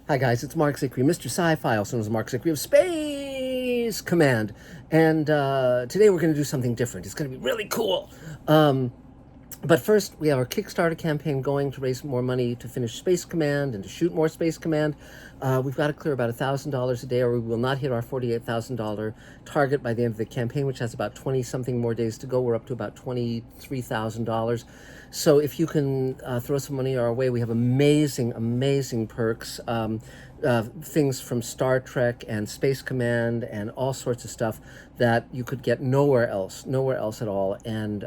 Hi guys, it's Mark Zicree, Mr. Sci-Fi, also known as Mark Zicree of Space Command. And today we're going to do something different. It's going to be really cool. But first, we have our Kickstarter campaign going to raise more money to finish Space Command and to shoot more Space Command. We've got to clear about $1,000 a day, or we will not hit our $48,000 target by the end of the campaign, which has about 20-something more days to go. We're up to about $23,000. So if you can throw some money our way, we have amazing perks. Things from Star Trek and Space Command and all sorts of stuff that you could get nowhere else at all. And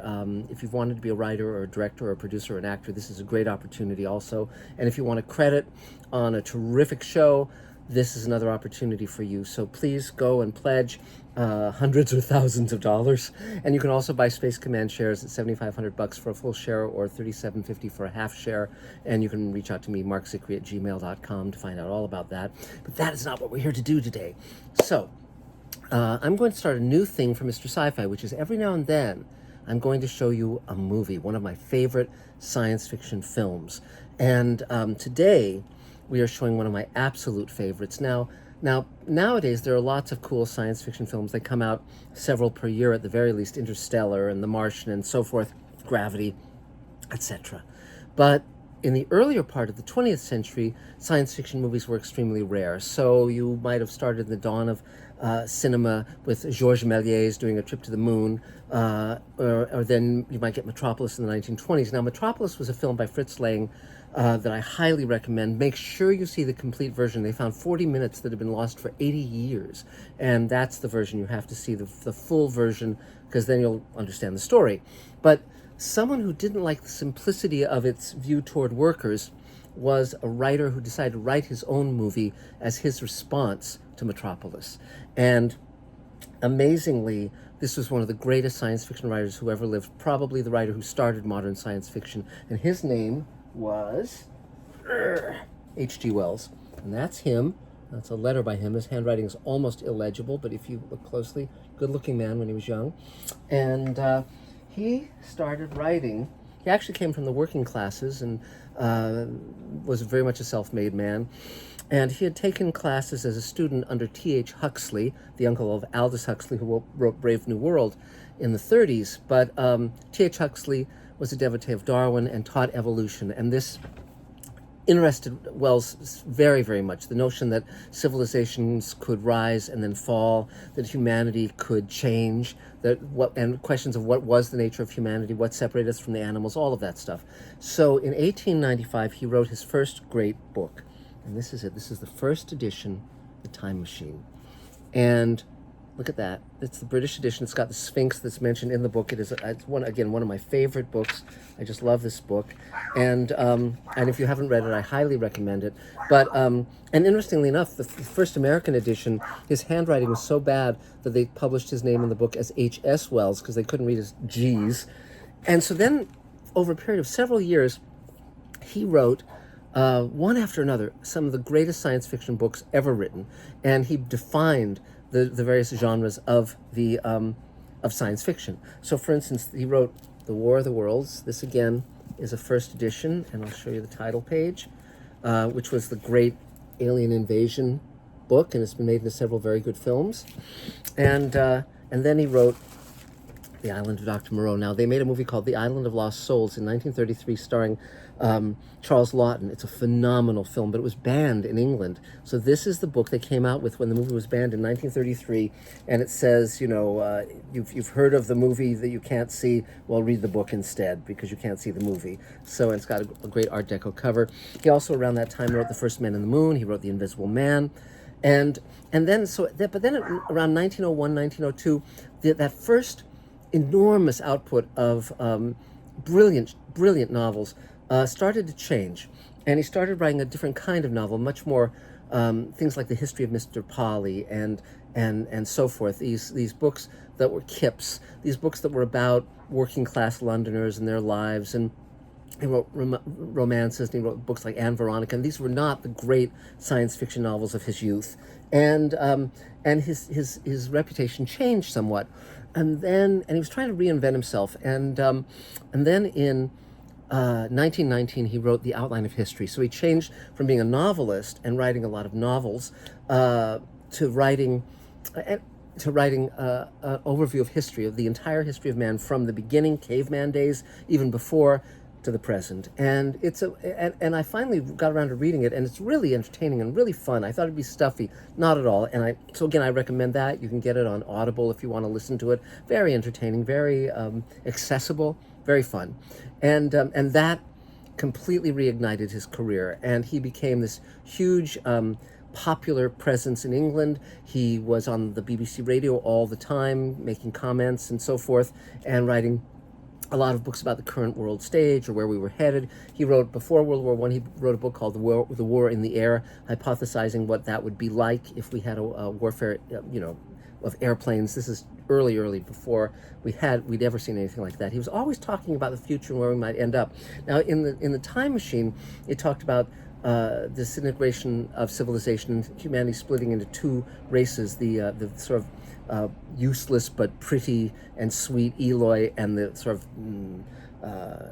if you've wanted to be a writer or a director or a producer or an actor, this is a great opportunity also. And if you want a credit on a terrific show, this is another opportunity for you. So please go and pledge hundreds or thousands of dollars. And you can also buy Space Command shares at $7,500 for a full share or $3,750 for a half share. And you can reach out to me, markzicree@gmail.com, to find out all about that. But that is not what we're here to do today. So I'm going to start a new thing for Mr. Sci-Fi, which is every now and then I'm going to show you a movie, one of my favorite science fiction films. And today we are showing one of my absolute favorites. Now, nowadays, there are lots of cool science fiction films. They come out several per year at the very least, Interstellar and The Martian and so forth, Gravity, etc. But in the earlier part of the 20th century, science fiction movies were extremely rare. So you might have started in the dawn of cinema with Georges Méliès doing A Trip to the Moon, or then you might get Metropolis in the 1920s. Now, Metropolis was a film by Fritz Lang that I highly recommend. Make sure you see the complete version. They found 40 minutes that had been lost for 80 years. And that's the version you have to see, the full version, because then you'll understand the story. But someone who didn't like the simplicity of its view toward workers was a writer who decided to write his own movie as his response to Metropolis. And amazingly, this was one of the greatest science fiction writers who ever lived, probably the writer who started modern science fiction. And his name was H.G. Wells. And that's him. That's a letter by him. His handwriting is almost illegible, but if you look closely, good-looking man when he was young. And he started writing. He actually came from the working classes and was very much a self-made man. And he had taken classes as a student under T.H. Huxley, the uncle of Aldous Huxley, who wrote Brave New World in the 30s. But T.H. Huxley was a devotee of Darwin and taught evolution. And this interested Wells very much. The notion that civilizations could rise and then fall, that humanity could change, and questions of what was the nature of humanity, what separated us from the animals, all of that stuff. So in 1895, he wrote his first great book. And this is it. This is the first edition, The Time Machine. And look at that. It's the British edition. It's got the Sphinx that's mentioned in the book. It's one of my favorite books. I just love this book. And if you haven't read it, I highly recommend it. But and interestingly enough, the first American edition, his handwriting was so bad that they published his name in the book as H.S. Wells because they couldn't read his G's. And so then, over a period of several years, he wrote one after another some of the greatest science fiction books ever written, and he defined the various genres of science fiction. So, for instance, he wrote The War of the Worlds. This again is a first edition, and I'll show you the title page, which was the great alien invasion book, and it's been made into several very good films. And then he wrote The Island of Dr. Moreau. Now, they made a movie called The Island of Lost Souls in 1933 starring Charles Laughton. It's a phenomenal film, but it was banned in England. So this is the book they came out with when the movie was banned in 1933, and it says, you've heard of the movie that you can't see, well, read the book instead, because you can't see the movie. So it's got a great Art Deco cover. He also, around that time, wrote The First Man in the Moon. He wrote The Invisible Man. But then around 1901, 1902, that first enormous output of brilliant novels started to change, and he started writing a different kind of novel, much more things like The History of Mr. Polly and so forth. These books that were quips, these books that were about working class Londoners and their lives, and he wrote romances, and he wrote books like Anne Veronica, and these were not the great science fiction novels of his youth. And his reputation changed somewhat, and he was trying to reinvent himself. And then in 1919, he wrote The Outline of History. So he changed from being a novelist and writing a lot of novels to writing an overview of history, of the entire history of man from the beginning, caveman days, even before, to the present. And and I finally got around to reading it, and it's really entertaining and really fun. I thought it'd be stuffy, not at all. So again, I recommend that. You can get it on Audible if you want to listen to it. Very entertaining, very accessible, very fun, and that completely reignited his career, and he became this huge popular presence in England. He was on the BBC radio all the time, making comments and so forth, and writing a lot of books about the current world stage or where we were headed. He wrote, before World War I, he wrote a book called The War in the Air, hypothesizing what that would be like if we had a warfare, of airplanes. This is early before we'd ever seen anything like that. He was always talking about the future and where we might end up. Now, in the Time Machine, it talked about the disintegration of civilization and humanity splitting into two races: the sort of useless but pretty and sweet Eloi, and the sort of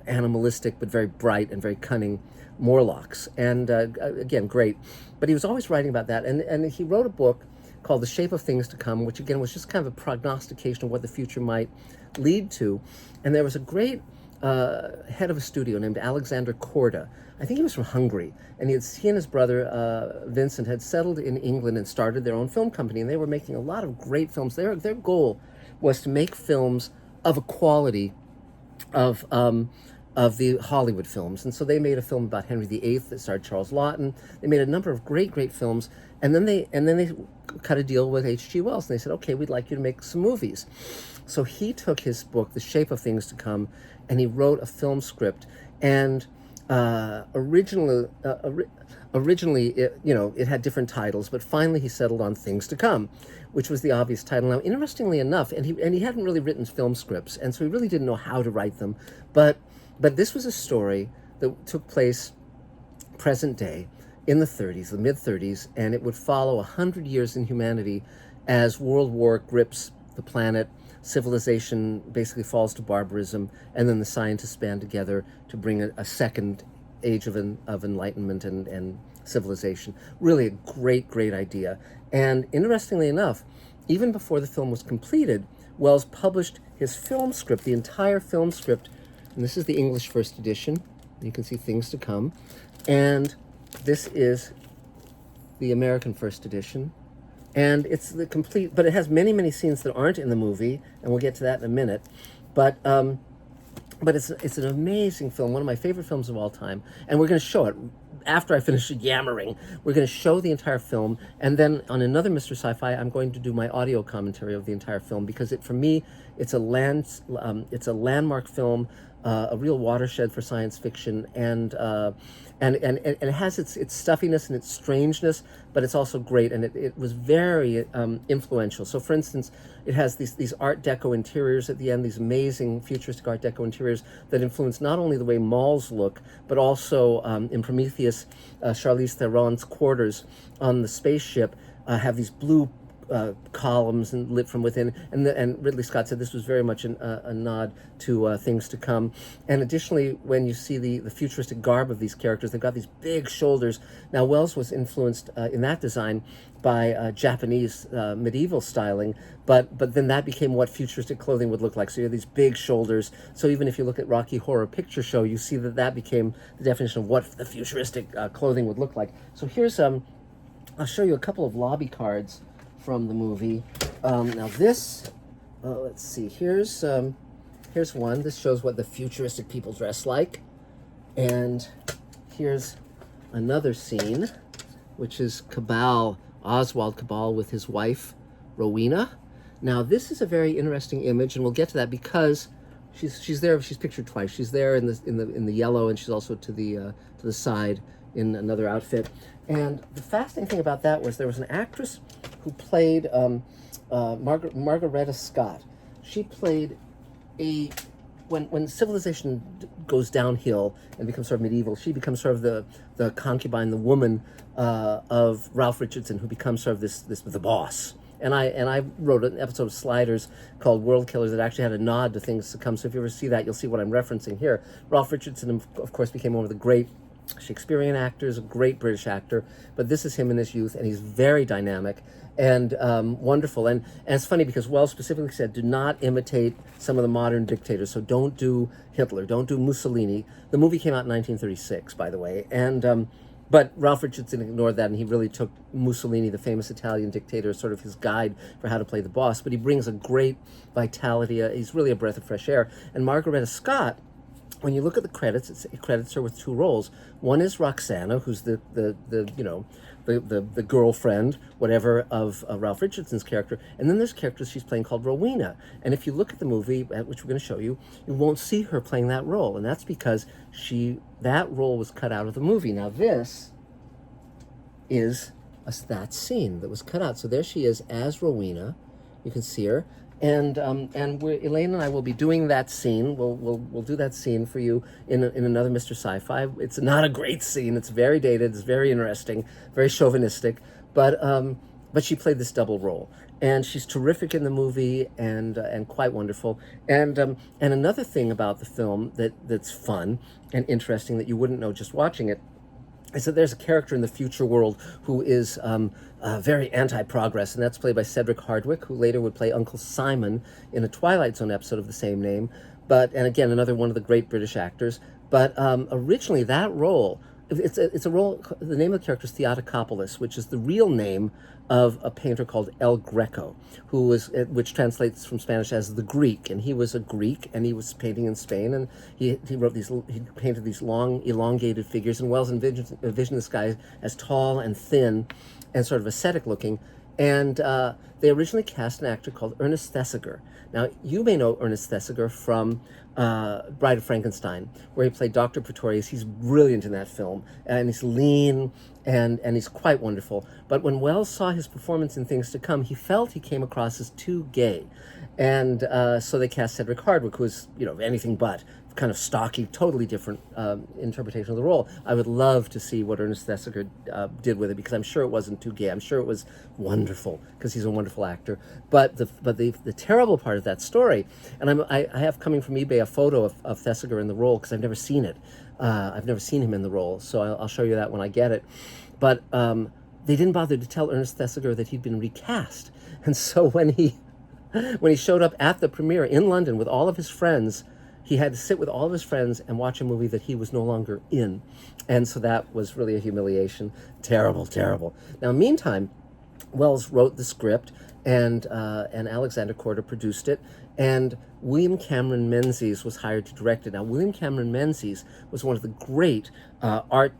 animalistic but very bright and very cunning Morlocks. And again, great. But he was always writing about that, and he wrote a book called The Shape of Things to Come, which again was just kind of a prognostication of what the future might lead to. And there was a great head of a studio named Alexander Korda. I think he was from Hungary, and he and his brother Vincent had settled in England and started their own film company, and they were making a lot of great films. Their goal was to make films of a quality of the Hollywood films. And so they made a film about Henry VIII that starred Charles Laughton. They made a number of great films, and then they cut a deal with H.G. Wells, and they said, okay, we'd like you to make some movies. So he took his book, The Shape of Things to Come, and he wrote a film script. And originally, it had different titles, but finally he settled on Things to Come, which was the obvious title. Now, interestingly enough, and he hadn't really written film scripts, and so he really didn't know how to write them, but this was a story that took place present day in the 30s, the mid-30s, and it would follow 100 years in humanity as World War grips the planet, civilization basically falls to barbarism, and then the scientists band together to bring a second age of enlightenment and civilization. Really a great idea. And interestingly enough, even before the film was completed, Wells published his film script, the entire film script, and this is the English first edition. You can see Things to Come. And this is the American first edition. And it's the complete, but it has many scenes that aren't in the movie, and we'll get to that in a minute. But it's an amazing film, one of my favorite films of all time, and we're going to show it. After I finish yammering, we're going to show the entire film, and then on another Mr. Sci-Fi, I'm going to do my audio commentary of the entire film, because for me, it's a landmark film, a real watershed for science fiction, and it has its stuffiness and its strangeness, but it's also great, and it was very influential. So, for instance, it has these Art Deco interiors at the end, these amazing futuristic Art Deco interiors that influence not only the way malls look, but also in Prometheus, Charlize Theron's quarters on the spaceship have these blue columns and lit from within, and Ridley Scott said this was very much a nod to Things to Come. And additionally, when you see the futuristic garb of these characters, they've got these big shoulders. Now, Wells was influenced in that design by Japanese medieval styling, but then that became what futuristic clothing would look like. So you have these big shoulders. So even if you look at Rocky Horror Picture Show, you see that became the definition of what the futuristic clothing would look like. So here's I'll show you a couple of lobby cards from the movie. Now this, let's see, here's one. This shows what the futuristic people dress like. And here's another scene, which is Oswald Cabal with his wife, Rowena. Now this is a very interesting image, and we'll get to that because she's there. She's pictured twice. She's there in the yellow, and she's also to the side in another outfit. And the fascinating thing about that was there was an actress who played Margaretta Scott. She played when civilization goes downhill and becomes sort of medieval, she becomes sort of the concubine, the woman of Ralph Richardson, who becomes sort of the boss. I wrote an episode of Sliders called World Killers that actually had a nod to things to come. So if you ever see that, you'll see what I'm referencing here. Ralph Richardson, of course, became one of the great Shakespearean actors, a great British actor, but this is him in his youth, and he's very dynamic and wonderful. And it's funny because Wells specifically said, do not imitate some of the modern dictators. So don't do Hitler, don't do Mussolini. The movie came out in 1936, by the way, and but Ralph Richardson ignored that, and he really took Mussolini, the famous Italian dictator, as sort of his guide for how to play the boss. But he brings a great vitality. He's really a breath of fresh air. And Margaretta Scott, when you look at the credits, it credits her with two roles. One is Roxana, who's the girlfriend, whatever, of Ralph Richardson's character. And then there's characters she's playing called Rowena. And if you look at the movie, which we're going to show you, you won't see her playing that role. And that's because that role was cut out of the movie. Now this is that scene that was cut out. So there she is as Rowena. You can see her. And Elaine and I will be doing that scene. We'll do that scene for you in another Mr. Sci-Fi. It's not a great scene. It's very dated. It's very interesting, very chauvinistic. But she played this double role, and she's terrific in the movie and quite wonderful. And another thing about the film that's fun and interesting that you wouldn't know just watching it is that there's a character in the future world who is very anti-progress, and that's played by Cedric Hardwicke, who later would play Uncle Simon in a Twilight Zone episode of the same name. And again, another one of the great British actors. But originally that role, it's a role, the name of the character is Theotokopoulos, which is the real name of a painter called El Greco, which translates from Spanish as the Greek. And he was a Greek, and he was painting in Spain, and he painted these long, elongated figures, and Wells envisioned this guy as tall and thin and sort of ascetic looking. And they originally cast an actor called Ernest Thesiger. Now, you may know Ernest Thesiger from Bride of Frankenstein, where he played Dr. Pretorius. He's brilliant in that film, and he's lean, and he's quite wonderful. But when Wells saw his performance in Things to Come, he felt he came across as too gay. And so they cast Cedric Hardwicke, who was, anything but, kind of stocky, totally different interpretation of the role. I would love to see what Ernest Thesiger did with it, because I'm sure it wasn't too gay. I'm sure it was wonderful, because he's a wonderful actor. But the terrible part of that story, and I have coming from eBay a photo of Thesiger in the role, because I've never seen it. I've never seen him in the role, so I'll show you that when I get it. But they didn't bother to tell Ernest Thesiger that he'd been recast. And so when he showed up at the premiere in London with all of his friends, he had to sit with all of his friends and watch a movie that he was no longer in. And so that was really a humiliation. Terrible, terrible. Now, meantime, Wells wrote the script, and Alexander Korda produced it, and William Cameron Menzies was hired to direct it. Now, William Cameron Menzies was one of the great art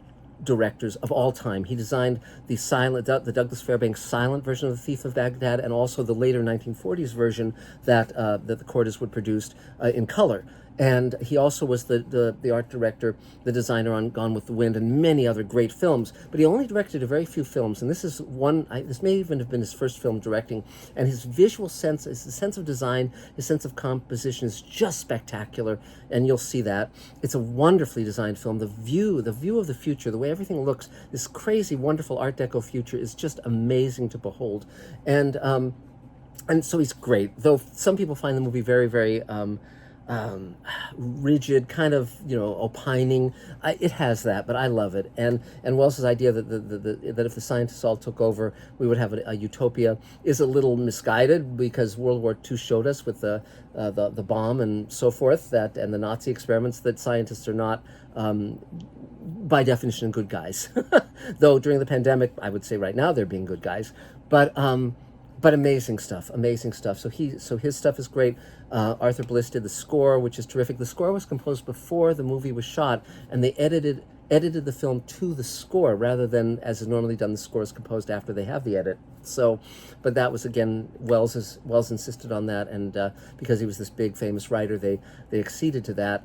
directors of all time. He designed the Douglas Fairbanks silent version of The Thief of Baghdad, and also the later 1940s version that the Kordas would produce in color. And he also was the art director, the designer on Gone with the Wind, and many other great films. But he only directed a very few films, and this is this may even have been his first film directing. And his visual sense, his sense of design, his sense of composition is just spectacular, and you'll see that. It's a wonderfully designed film. The view of the future, the way everything looks, this crazy, wonderful Art Deco future is just amazing to behold. And so he's great, though some people find the movie very, very rigid, kind of, opining. It has that, but I love it. And Wells's idea that if the scientists all took over, we would have a utopia is a little misguided, because World War II showed us with the bomb and so forth, and the Nazi experiments, that scientists are not by definition good guys. Though during the pandemic, I would say right now they're being good guys. But amazing stuff. So his stuff is great. Arthur Bliss did the score, which is terrific. The score was composed before the movie was shot, and they edited the film to the score rather than, as is normally done, the score is composed after they have the edit. So, but that was, again, Wells insisted on that, and because he was this big famous writer, they acceded to that.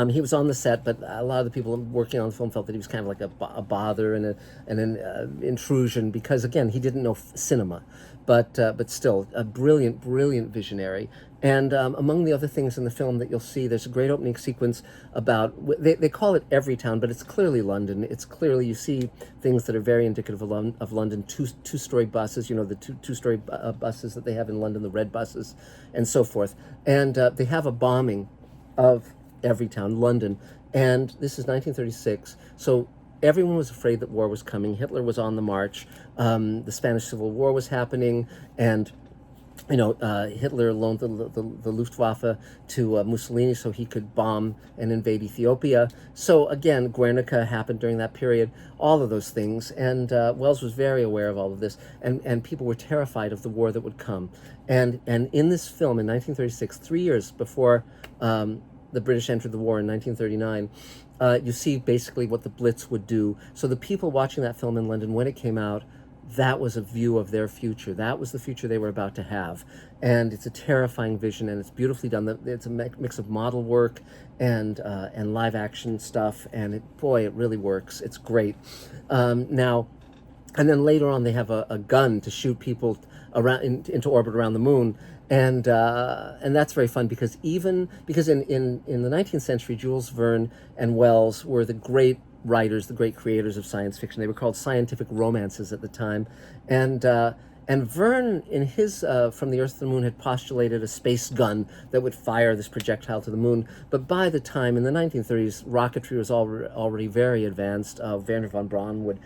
He was on the set, but a lot of the people working on the film felt that he was kind of like a bother and an intrusion because, again, he didn't know cinema, but still a brilliant, brilliant visionary. And among the other things in the film that you'll see, there's a great opening sequence about they call it Everytown, but it's clearly London. It's clearly you see things that are very indicative of London. Two-story buses, you know, the two-story buses that they have in London, the red buses, and so forth. And they have a bombing of Everytown, London, and this is 1936. So everyone was afraid that war was coming. Hitler was on the march. The Spanish Civil War was happening, and Hitler loaned the Luftwaffe to Mussolini so he could bomb and invade Ethiopia. So again, Guernica happened during that period, all of those things. And Wells was very aware of all of this, and people were terrified of the war that would come. And in this film in 1936, 3 years before the British entered the war in 1939, you see basically what the Blitz would do. So the people watching that film in London when it came out, that was a view of their future. That was the future they were about to have. And it's a terrifying vision, and it's beautifully done. It's a mix of model work and live action stuff, and boy, it really works. It's great. Now, and then later on, they have a gun to shoot people around into orbit around the moon, and that's very fun because in the 19th century, Jules Verne and Wells were the great writers, the great creators of science fiction. They were called scientific romances at the time, and Verne, in his From the Earth to the Moon, had postulated a space gun that would fire this projectile to the moon. But by the time, in the 1930s, rocketry was already very advanced. Wernher von Braun would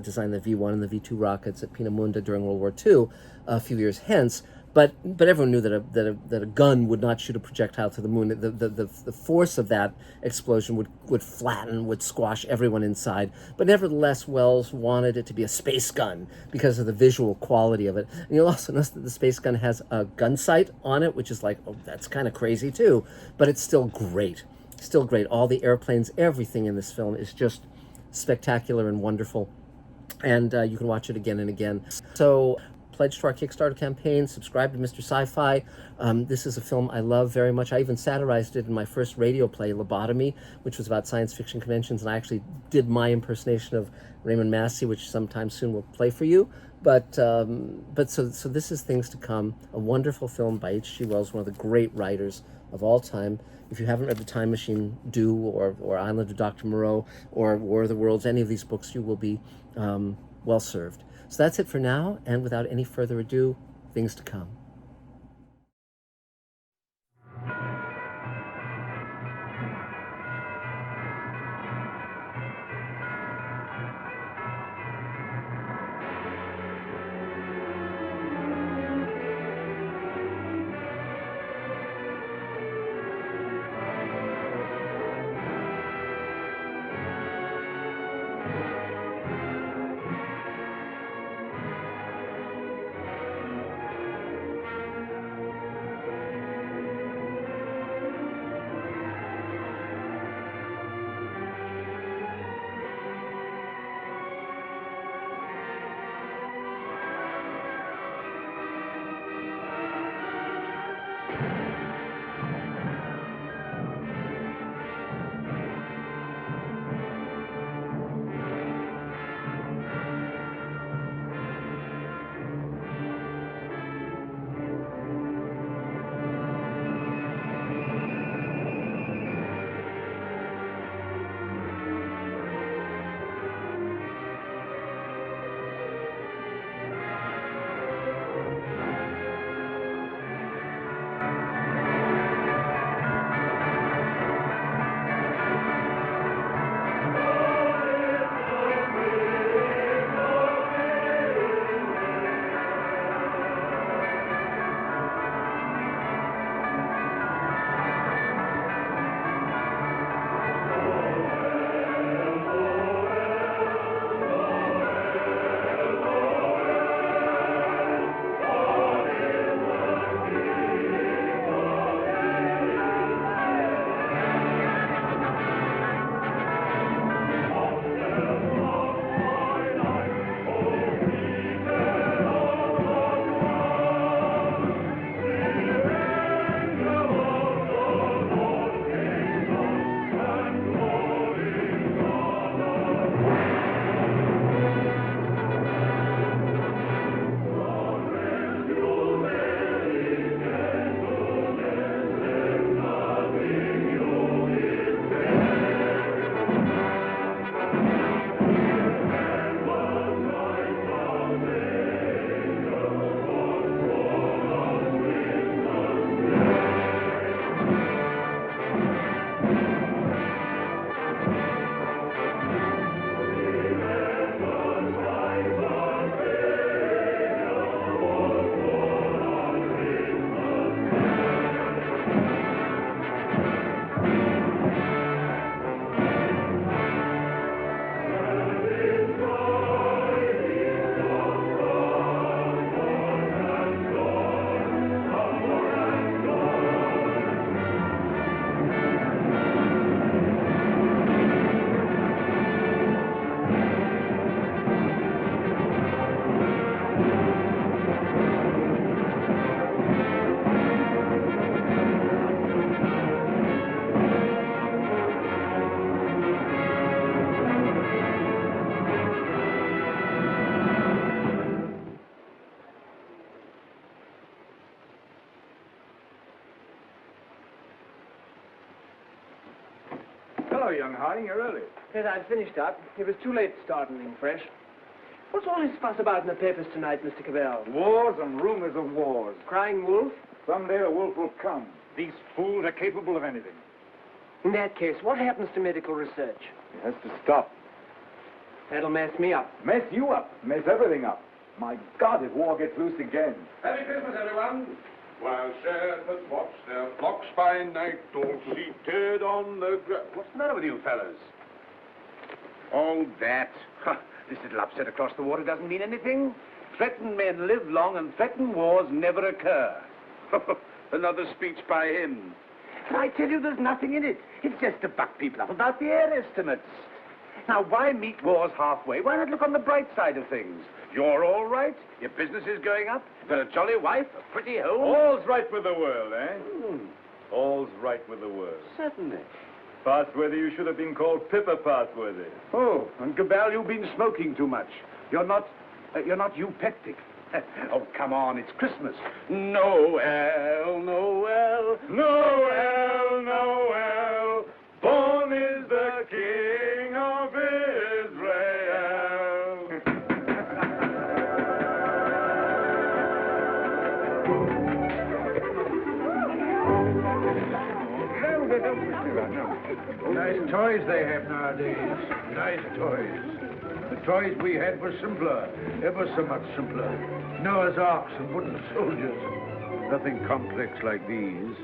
design the V-1 and the V-2 rockets at Peenemünde during World War II a few years hence. But everyone knew that a gun would not shoot a projectile to the moon. The force of that explosion would flatten, would squash everyone inside. But nevertheless, Wells wanted it to be a space gun because of the visual quality of it. And you'll also notice that the space gun has a gun sight on it, which is like, oh, that's kind of crazy too. But it's still great. Still great. All the airplanes, everything in this film is just spectacular and wonderful. And you can watch it again and again. So pledge to our Kickstarter campaign, subscribe to Mr. Sci-Fi. This is a film I love very much. I even satirized it in my first radio play, Lobotomy, which was about science fiction conventions, and I actually did my impersonation of Raymond Massey, which sometime soon will play for you. But so this is Things to Come, a wonderful film by H.G. Wells, one of the great writers of all time. If you haven't read The Time Machine, do, or Island of Dr. Moreau, or War of the Worlds, any of these books, you will be well served. So that's it for now, and without any further ado, Things to Come. hello, young Harding. You're early. Yes, I'd finished up. It was too late to start anything fresh. What's all this fuss about in the papers tonight, Mr. Cabell? Wars and rumors of wars. Crying wolf? Someday a wolf will come. These fools are capable of anything. In that case, what happens to medical research? It has to stop. That'll mess me up. Mess you up. Mess everything up. My God, if war gets loose again. Merry Christmas, everyone. While shepherds watch their flocks by night, all seated on the ground. What's the matter with you fellas? Oh, that. This little upset across the water doesn't mean anything. Threatened men live long and threatened wars never occur. Another speech by him. But I tell you, there's nothing in it. It's just to buck people up about the air estimates. Now, why meet wars halfway? Why not look on the bright side of things? You're all right. Your business is going up. You've got a jolly wife, a pretty home. All's right with the world, eh? All's right with the world. Certainly. Passworthy, you should have been called Pippa Passworthy. Oh, and Cabell, you've been smoking too much. You're not eupeptic. Oh, come on, it's Christmas. Noel, Noel, Noel, Noel, born is the King of Israel. Nice toys they have nowadays. Nice toys. The toys we had were simpler, ever so much simpler. Noah's Arks and wooden soldiers. Nothing complex like these.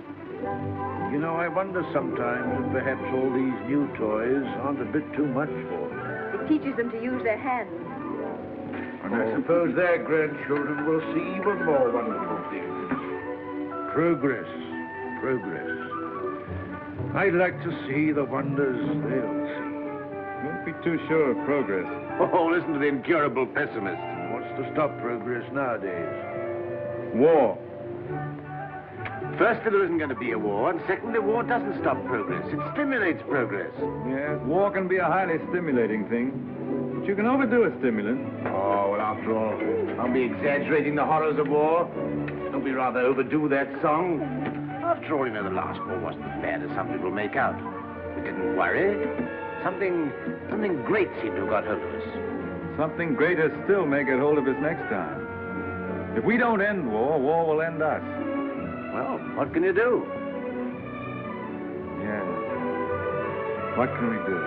You know, I wonder sometimes if perhaps all these new toys aren't a bit too much for them. It teaches them to use their hands. And I suppose their grandchildren will see even more wonderful things. Progress, progress. I'd like to see the wonders they'll see. Don't be too sure of progress. Oh, listen to the incurable pessimist. What's to stop progress nowadays? War. Firstly, there isn't going to be a war, and secondly, war doesn't stop progress. It stimulates progress. Yes, war can be a highly stimulating thing. But you can overdo a stimulant. Oh, well, after all, I'll be exaggerating the horrors of war. Don't we rather overdo that song? After all, you know, the last war wasn't as bad as some people make out. We didn't worry. Something great seemed to have got hold of us. Something greater still may get hold of us next time. If we don't end war, war will end us. Well, what can you do? Yeah. What can we do?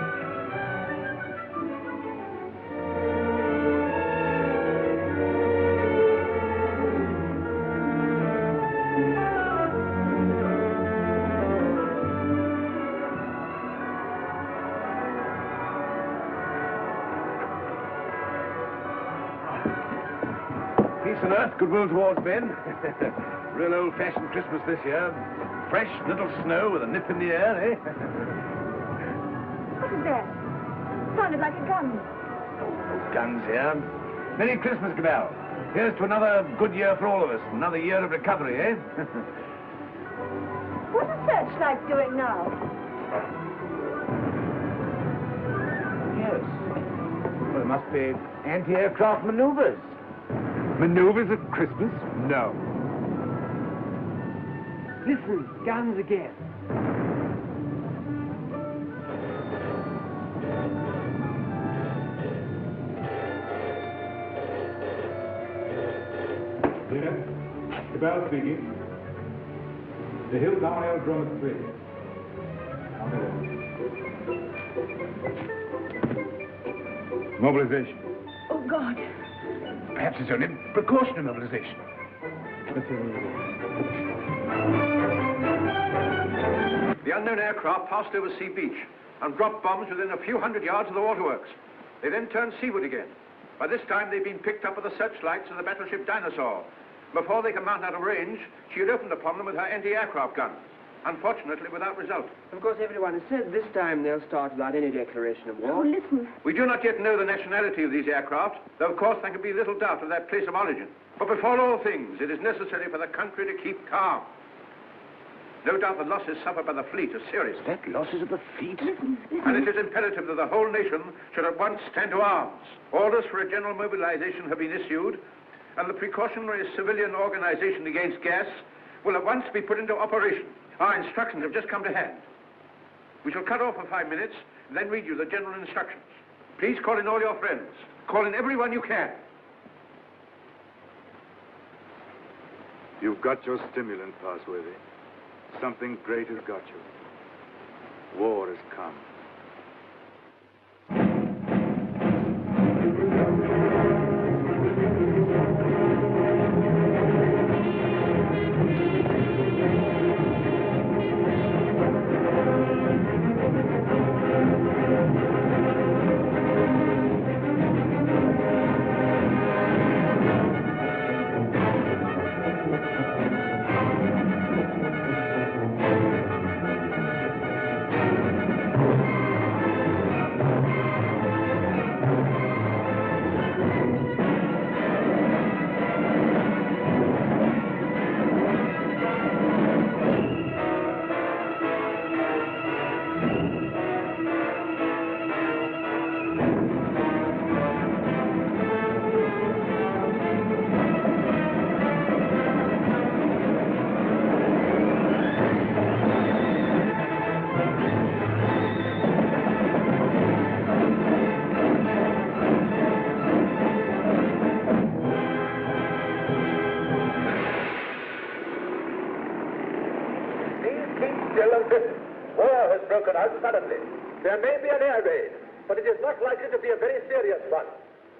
Peace on earth, goodwill towards men. Real old-fashioned Christmas this year. Fresh, little snow with a nip in the air, eh? What is that? Sounded like a gun. Those guns here. Merry Christmas, Cabell. Here's to another good year for all of us. Another year of recovery, eh? What's the searchlight doing now? Yes. Well, it must be anti-aircraft maneuvers. Maneuvers at Christmas? No. Listen, guns again. Dinner. Cabell speaking. The hill down aerodrome at 3. Mobilization. Oh, God. Perhaps it's only precautionary mobilization. Let's see. The unknown aircraft passed over Sea Beach and dropped bombs within a few hundred yards of the waterworks. They then turned seaward again. By this time, they'd been picked up by the searchlights of the battleship Dinosaur. Before they could mount out of range, she had opened upon them with her anti-aircraft guns, unfortunately without result. Of course, everyone has said this time they'll start without any declaration of Oh, war. listen. We do not yet know the nationality of these aircraft, though of course there can be little doubt of their place of origin. But before all things, it is necessary for the country to keep calm. No doubt the losses suffered by the fleet are serious. That losses of the fleet? And it is imperative that the whole nation should at once stand to arms. Orders for a general mobilization have been issued, and the precautionary civilian organization against gas will at once be put into operation. Our instructions have just come to hand. We shall cut off for 5 minutes and then read you the general instructions. Please call in all your friends. Call in everyone you can. You've got your stimulant, Passworthy. Something great has got you. War has come. War has broken out suddenly. There may be an air raid, but it is not likely to be a very serious one.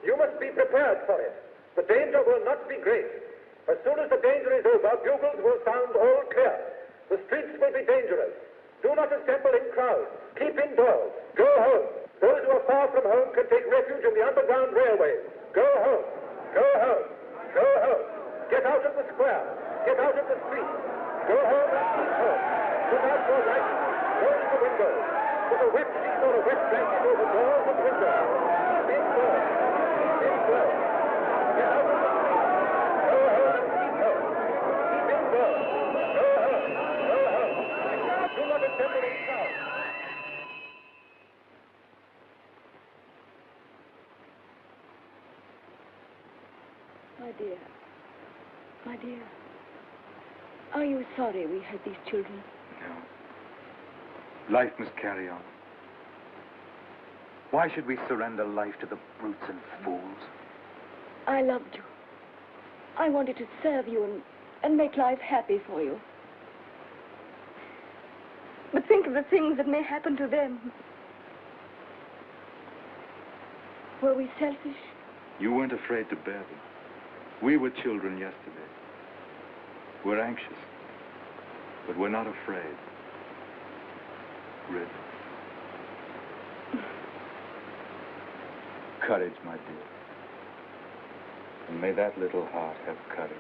You must be prepared for it. The danger will not be great. As soon as the danger is over, bugles will sound all clear. The streets will be dangerous. Do not assemble in crowds. Keep indoors. Go home. Those who are far from home can take refuge in the underground railways. Go home. Go home. Go home. Get out of the square. Get out of the street. Go home and keep home. Put out your lights. Close the windows. Put a wet sheet or a wet blanket over doors and windows. Keep indoors. Keep indoors. Get out of the street. Go home and keep home. Keep indoors. Go home. Go home. Do not assemble in crowds. My dear, are you sorry we had these children? No. Life must carry on. Why should we surrender life to the brutes and fools? I loved you. I wanted to serve you and make life happy for you. But think of the things that may happen to them. Were we selfish? You weren't afraid to bear them. We were children yesterday. We're anxious, but we're not afraid. Really. Courage, my dear. And may that little heart have courage.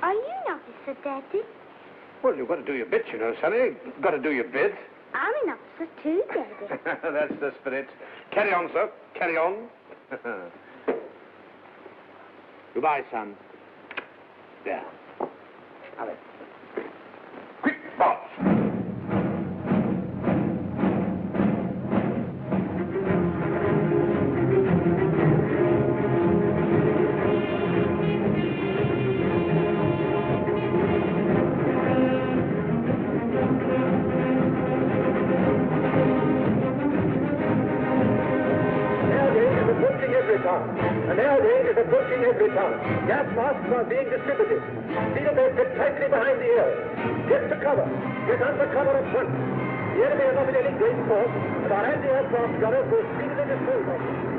Are you an officer, Daddy? Well, you've got to do your bit, you know, Sonny. You've got to do your bit. I'm an officer too, Daddy. That's the spirit. Carry on, sir. Carry on. Goodbye, son. There. Have it. Quick, boss. An air raid is approaching every town. Gas masks are being distributed. See that they fit tightly behind the ears. Get to cover. Get under cover at once. The enemy are not in any great force, and our anti-aircraft gunners will speedily dispose of them.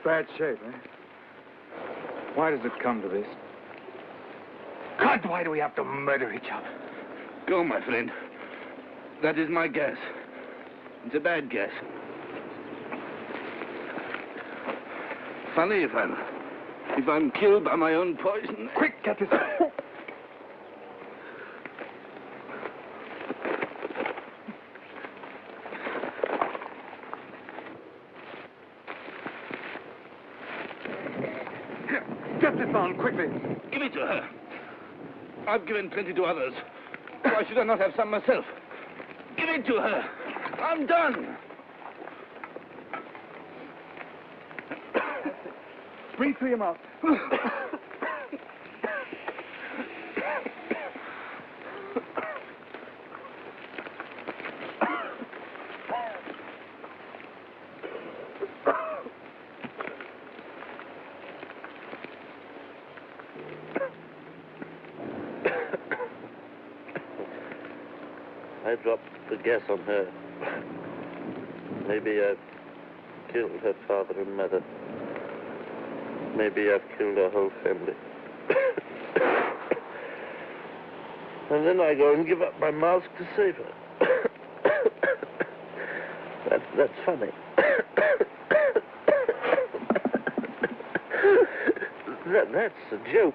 bad shape, eh? Why does it come to this? God, why do we have to murder each other? Go, my friend. That is my guess. It's a bad guess. Funny if I'm killed by my own poison. Quick, get this. Get this on, quickly. Give it to her. I've given plenty to others. Why should I not have some myself? Give it to her. I'm done. Breathe through your mouth. I dropped the gas on her. Maybe I've killed her father and mother. Maybe I've killed her whole family. And then I go and give up my mask to save her. That's funny. That's a joke.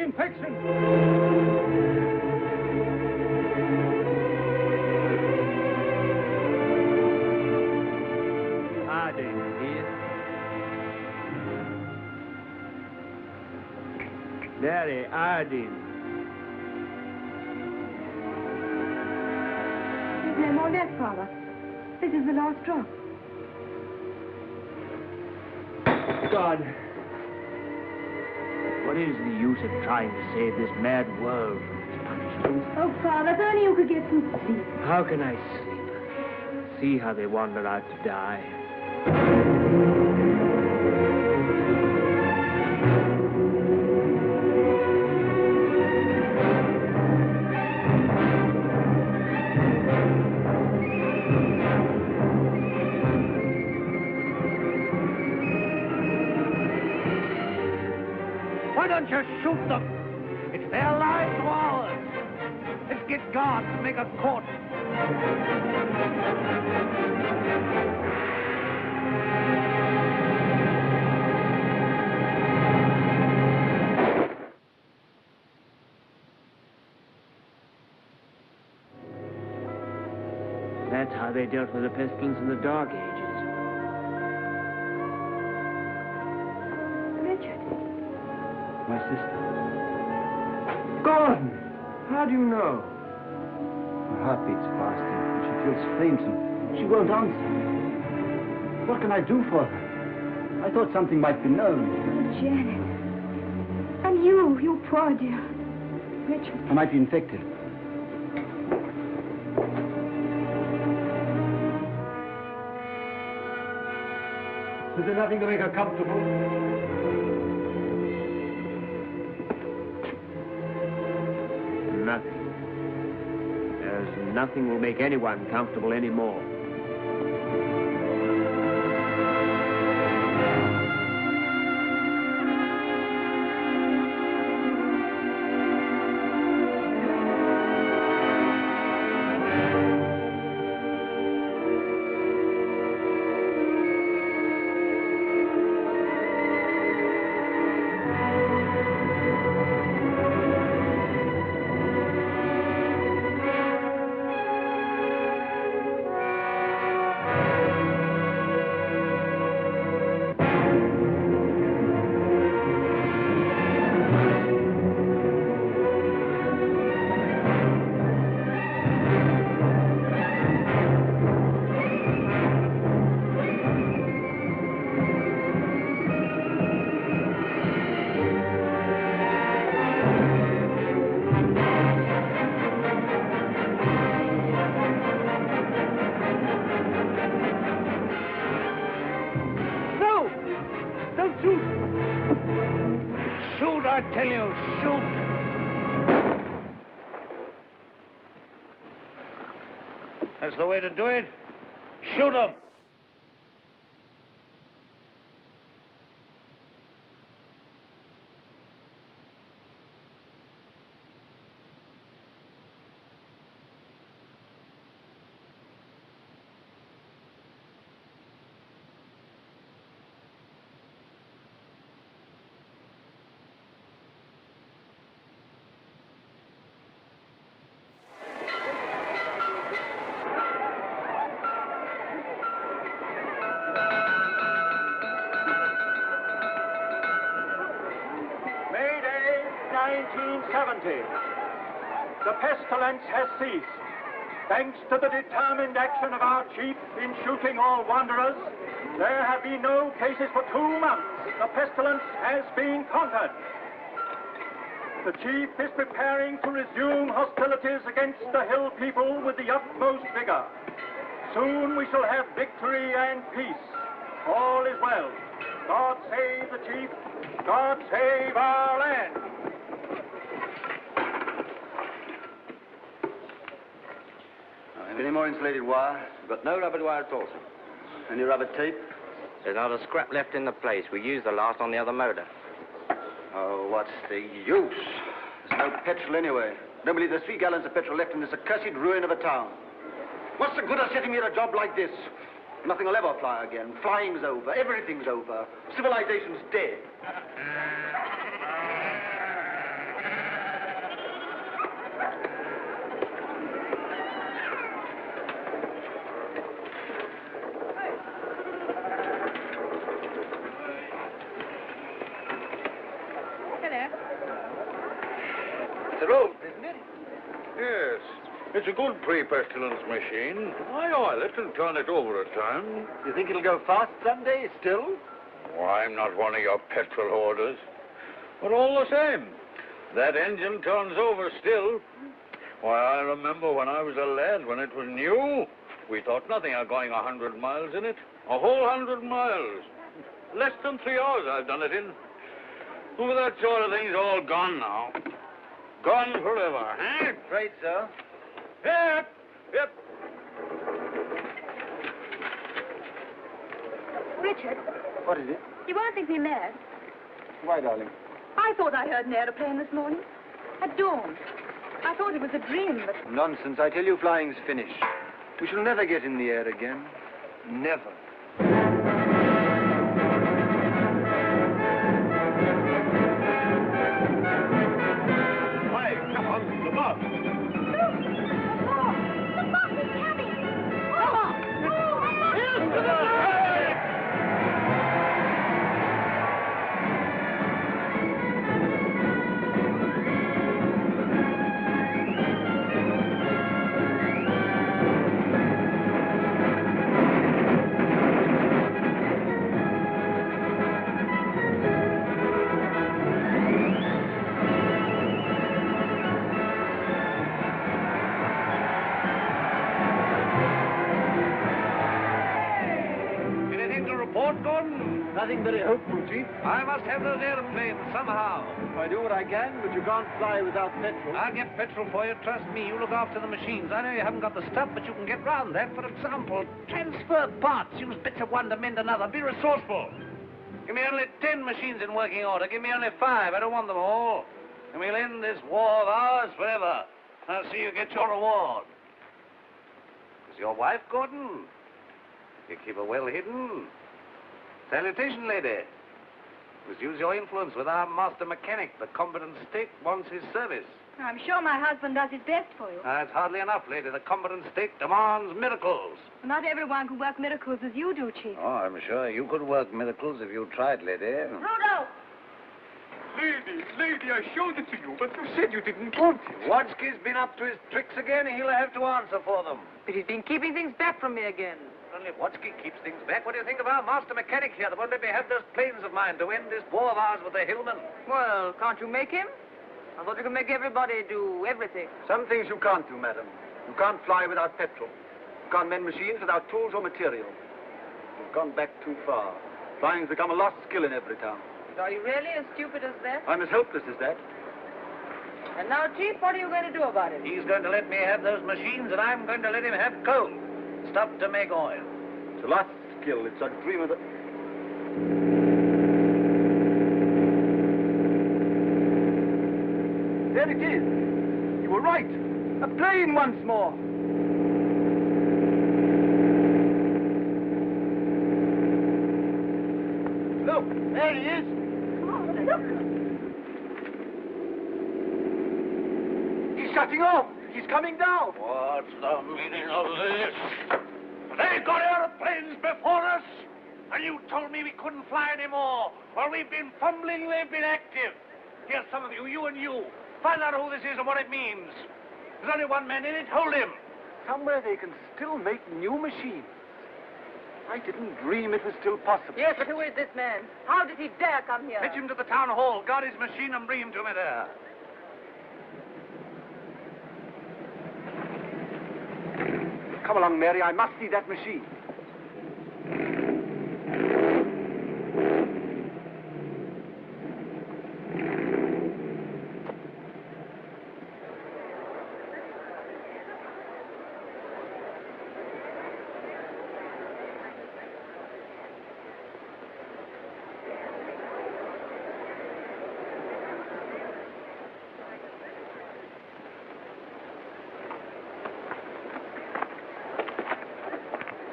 infection. Harding here. Daddy, Harding. There's no more left, Father. This is the last drop. God. What is the use of trying to save this mad world from its punishment? Oh, Father, if only you could get some sleep. How can I sleep? See how they wander out to die. Why don't you shoot them? It's their lives or ours. Let's get guards and make a court. That's how they dealt with the pestilence in the Dark Ages. Richard. My sister. Gordon! How do you know? Her heart beats faster, and she feels faint, and she won't answer. What can I do for her? I thought something might be known. Oh, Janet. And you poor dear. Richard. I might be infected. Is there nothing to make her comfortable? Nothing. There's nothing will make anyone comfortable anymore. I tell you, shoot! That's the way to do it. Shoot 'em! The pestilence has ceased. Thanks to the determined action of our chief in shooting all wanderers, there have been no cases for 2 months. The pestilence has been conquered. The chief is preparing to resume hostilities against the hill people with the utmost vigor. Soon we shall have victory and peace. All is well. God save the chief. God save our land. Any more insulated wire? We've got no rubber wire at all, sir. Any rubber tape? There's not a scrap left in the place. We used the last on the other motor. Oh, what's the use? There's no petrol anyway. Don't believe there's 3 gallons of petrol left in this accursed ruin of a town. What's the good of setting me at a job like this? Nothing will ever fly again. Flying's over. Everything's over. Civilization's dead. It's a good pre-pestilence machine. I oil it and turn it over at times. You think it'll go fast someday, still? Oh, I'm not one of your petrol hoarders. But all the same, that engine turns over still. Why, I remember when I was a lad, when it was new, we thought nothing of going 100 miles in it. A whole 100 miles. Less than 3 hours I've done it in. Well, that sort of thing's all gone now. Gone forever, eh? Right, sir. Yep, yep. Richard, What is it? you won't think me mad. Why, darling? I thought I heard an aeroplane this morning. At dawn. I thought it was a dream, but... Nonsense. I tell you, flying's finished. We shall never get in the air again. Never. Hey, come on, the bus. The bus is coming! Anything to report, Gordon? Nothing very hopeful, Chief. I must have those airplanes somehow. I do what I can, but you can't fly without petrol. I'll get petrol for you, trust me. You look after the machines. I know you haven't got the stuff, but you can get round that. For example, transfer parts. Use bits of one to mend another. Be resourceful. Give me only 10 machines in working order. Give me only 5. I don't want them all. And we'll end this war of ours forever. I'll see you get your reward. Is your wife, Gordon? You keep her well hidden. Salutation, lady. Must use your influence with our master mechanic. The competent state wants his service. I'm sure my husband does his best for you. It's hardly enough, lady. The competent state demands miracles. Not everyone can work miracles as you do, Chief. Oh, I'm sure you could work miracles if you tried, lady. Rudolph! Lady, I showed it to you, but you said you didn't want it. Wadsky's been up to his tricks again. He'll have to answer for them. But he's been keeping things back from me again. Only Wadsky keeps things back. What do you think of our master mechanic here that won't let me have those planes of mine to end this war of ours with the hillmen? Well, can't you make him? I thought you could make everybody do everything. Some things you can't do, madam. You can't fly without petrol. You can't mend machines without tools or material. You've gone back too far. Flying's become a lost skill in every town. Are you really as stupid as that? I'm as helpless as that. And now, Chief, what are you going to do about it? He's going to let me have those machines, and I'm going to let him have coal. Stuff to make oil. It's a lost skill. It's a dream of the... There it is. You were right. A plane once more. Look, there he is. Look! He's shutting off. He's coming down. What's the meaning of this? They got airplanes before us, and you told me we couldn't fly anymore. Well, we've been fumbling, they've been active. Here, some of you, you and you, find out who this is and what it means. There's only one man in it, hold him. Somewhere they can still make new machines. I didn't dream it was still possible. Yes, but who is this man? How did he dare come here? Fetch him to the town hall, guard his machine, and bring him to me there. Come along, Mary. I must see that machine.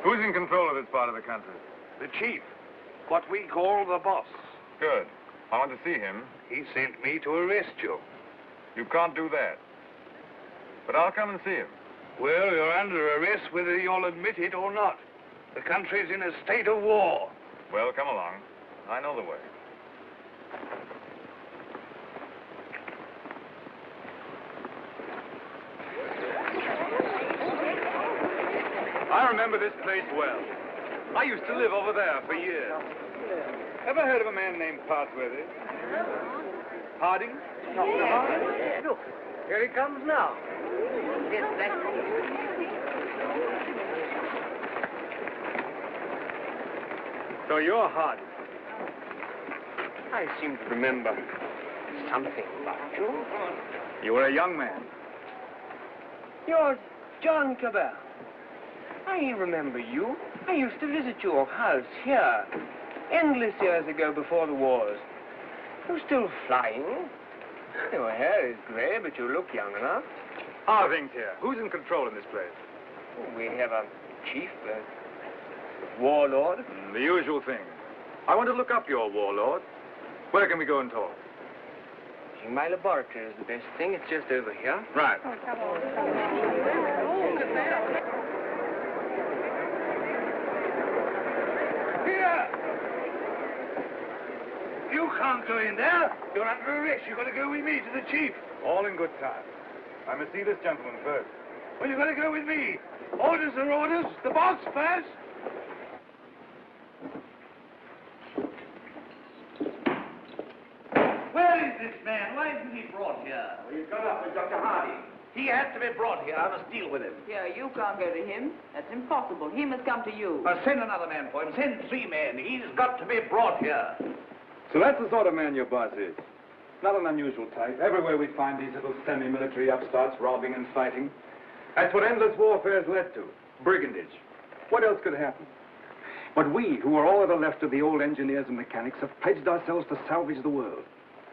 Who's in control of this part of the country? The chief. What we call the boss. Good. I want to see him. He sent me to arrest you. You can't do that. But I'll come and see him. Well, you're under arrest whether you'll admit it or not. The country's in a state of war. Well, come along. I know the way. I remember this place well. I used to live over there for years. Ever heard of a man named Parsworthy? Harding? Dr. Harding? Look, here he comes now. Yes, that's So you're Harding. I seem to remember something about you. You were a young man. You're John Cabell. I remember you. I used to visit your house here, endless years ago before the wars. You're still flying. Your hair is grey, but you look young enough. How are things here? Who's in control in this place? We have a chief, a warlord. The usual thing. I want to look up your warlord. Where can we go and talk? My laboratory is the best thing. It's just over here. Right. Here! You can't go in there. You're under arrest. You've got to go with me to the chief. All in good time. I must see this gentleman first. Well, you've got to go with me. Orders are orders. The boss first. Where is this man? Why isn't he brought here? Well, he's gone up with Dr. Harding. He has to be brought here. I must deal with him. Here, you can't go to him. That's impossible. He must come to you. Send another man for him. Send 3 men. He's got to be brought here. So that's the sort of man your boss is. Not an unusual type. Everywhere we find these little semi-military upstarts robbing and fighting. That's what endless warfare has led to. Brigandage. What else could happen? But we, who are all that are left of the old engineers and mechanics, have pledged ourselves to salvage the world.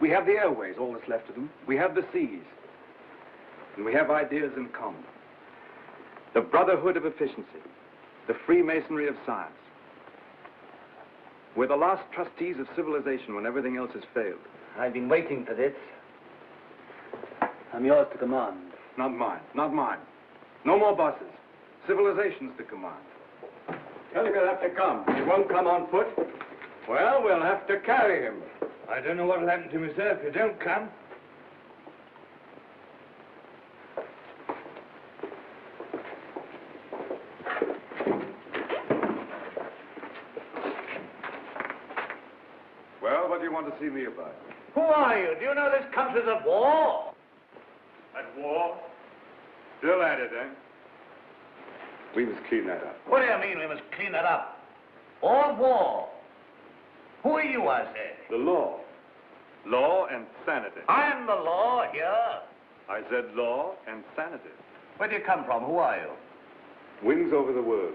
We have the airways, all that's left of them. We have the seas. And we have ideas in common. The brotherhood of efficiency. The Freemasonry of science. We're the last trustees of civilization when everything else has failed. I've been waiting for this. I'm yours to command. Not mine. Not mine. No more bosses. Civilization's to command. Tell him he'll have to come. He won't come on foot. Well, we'll have to carry him. I don't know what'll happen to me, sir, if you don't come. Well, what do you want to see me about? Who are you? Do you know this country's at war? At war? Still at it, eh? We must clean that up. What do you mean we must clean it up? All war. Who are you, I say? The law. Law and sanity. I'm the law here. I said law and sanity. Where do you come from? Who are you? Wings over the world.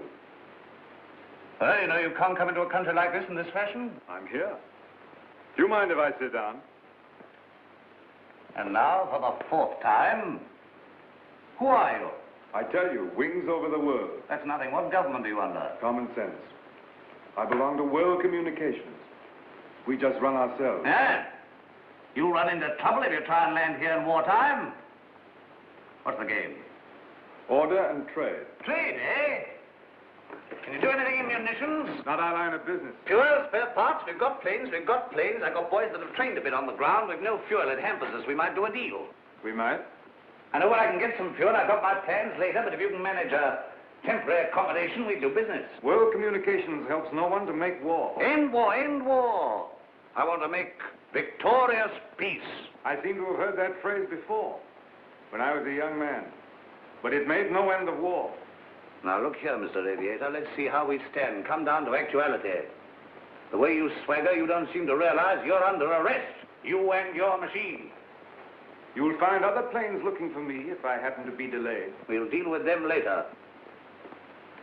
Well, you know you can't come into a country like this in this fashion. I'm here. Do you mind if I sit down? And now, for the 4th time, who are you? I tell you, wings over the world. That's nothing. What government are you under? Common sense. I belong to World Communications. We just run ourselves. Yeah? You run into trouble if you try and land here in wartime. What's the game? Order and trade. Trade, eh? Can you do anything in munitions? Not our line of business. Fuel, spare parts, we've got planes. I've got boys that have trained a bit on the ground. We've no fuel, it hampers us. We might do a deal. We might. I know where I can get some fuel. I've got my plans later, but if you can manage a temporary accommodation, we do business. World Communications helps no one to make war. End war, end war. I want to make victorious peace. I seem to have heard that phrase before, when I was a young man. But it made no end of war. Now, look here, Mr. Aviator. Let's see how we stand. Come down to actuality. The way you swagger, you don't seem to realize you're under arrest. You and your machine. You'll find other planes looking for me if I happen to be delayed. We'll deal with them later.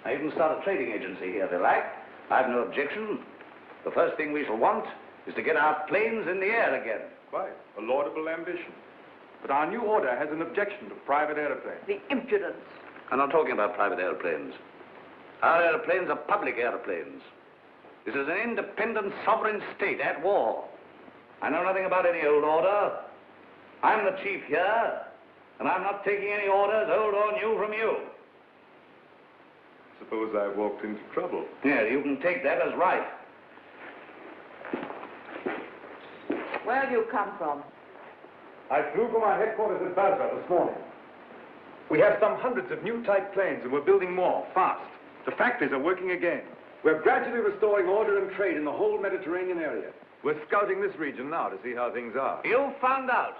I even start a trading agency here, if you like. I've no objection. The first thing we shall want is to get our planes in the air again. Quite. A laudable ambition. But our new order has an objection to private airplanes. The impudence. I'm not talking about private airplanes. Our airplanes are public airplanes. This is an independent sovereign state at war. I know nothing about any old order. I'm the chief here, and I'm not taking any orders, old or new, from you. Suppose I walked into trouble. Yeah, you can take that as right. Where have you come from? I flew from our headquarters at Basra this morning. We have some hundreds of new type planes, and we're building more, fast. The factories are working again. We're gradually restoring order and trade in the whole Mediterranean area. We're scouting this region now to see how things are. You found out.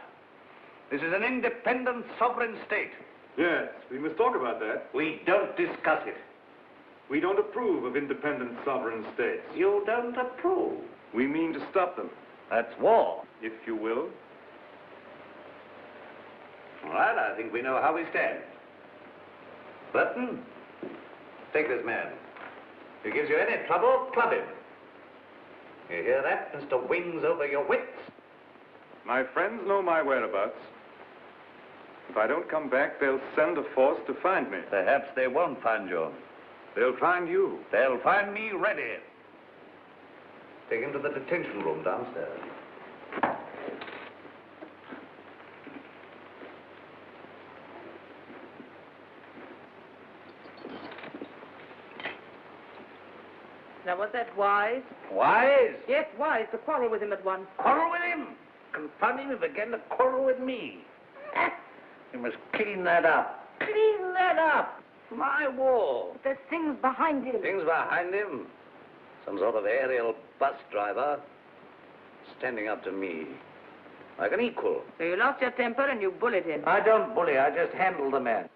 This is an independent sovereign state. Yes, we must talk about that. We don't discuss it. We don't approve of independent sovereign states. You don't approve. We mean to stop them, That's war. if you will. All right, I think we know how we stand. Burton, take this man. If he gives you any trouble, club him. You hear that, Mr. Wings over your wits? My friends know my whereabouts. If I don't come back, they'll send a force to find me. Perhaps they won't find you. They'll find you. They'll find me ready. Take him to the detention room downstairs. Now, was that wise? Wise? Yes, wise to quarrel with him at once. Quarrel with him? Confront him if again to quarrel with me. You must clean that up. Clean that up. My war. There's things behind him. Things behind him. Some sort of aerial bus driver. Standing up to me. Like an equal. So you lost your temper and you bullied him. I don't bully, I just handle the man.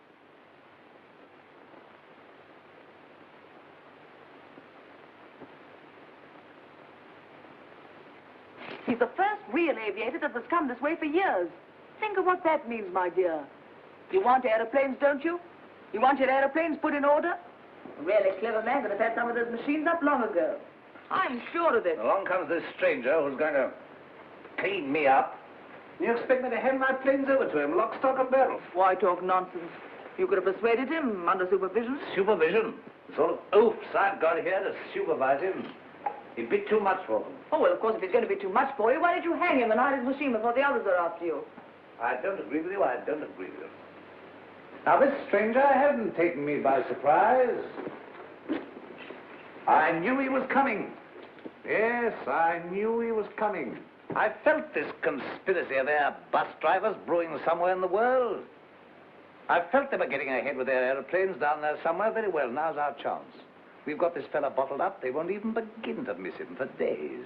He's the first real aviator that has come this way for years. Think of what that means, my dear. You want aeroplanes, don't you? You want your aeroplanes put in order? A really clever man could have had some of those machines up long ago. I'm sure of it. Along comes this stranger who's going to clean me up. You expect me to hand my planes over to him, lock, stock, and barrel? Why talk nonsense? You could have persuaded him under supervision. Supervision? The sort of oafs I've got here to supervise him. He'd be too much for them. Oh, well, of course, if it's going to be too much for you, why did you hang him and hide his machine before the others are after you? I don't agree with you, I don't agree with you. Now, this stranger hadn't taken me by surprise. I knew he was coming. Yes, I knew he was coming. I felt this conspiracy of their bus drivers brewing somewhere in the world. I felt they were getting ahead with their aeroplanes down there somewhere. Very well, now's our chance. We've got this fella bottled up. They won't even begin to miss him for days.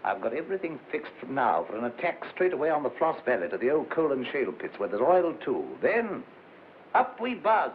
I've got everything fixed from now for an attack straight away on the Floss Valley to the old coal and shale pits where there's oil too. Then, up we buzz.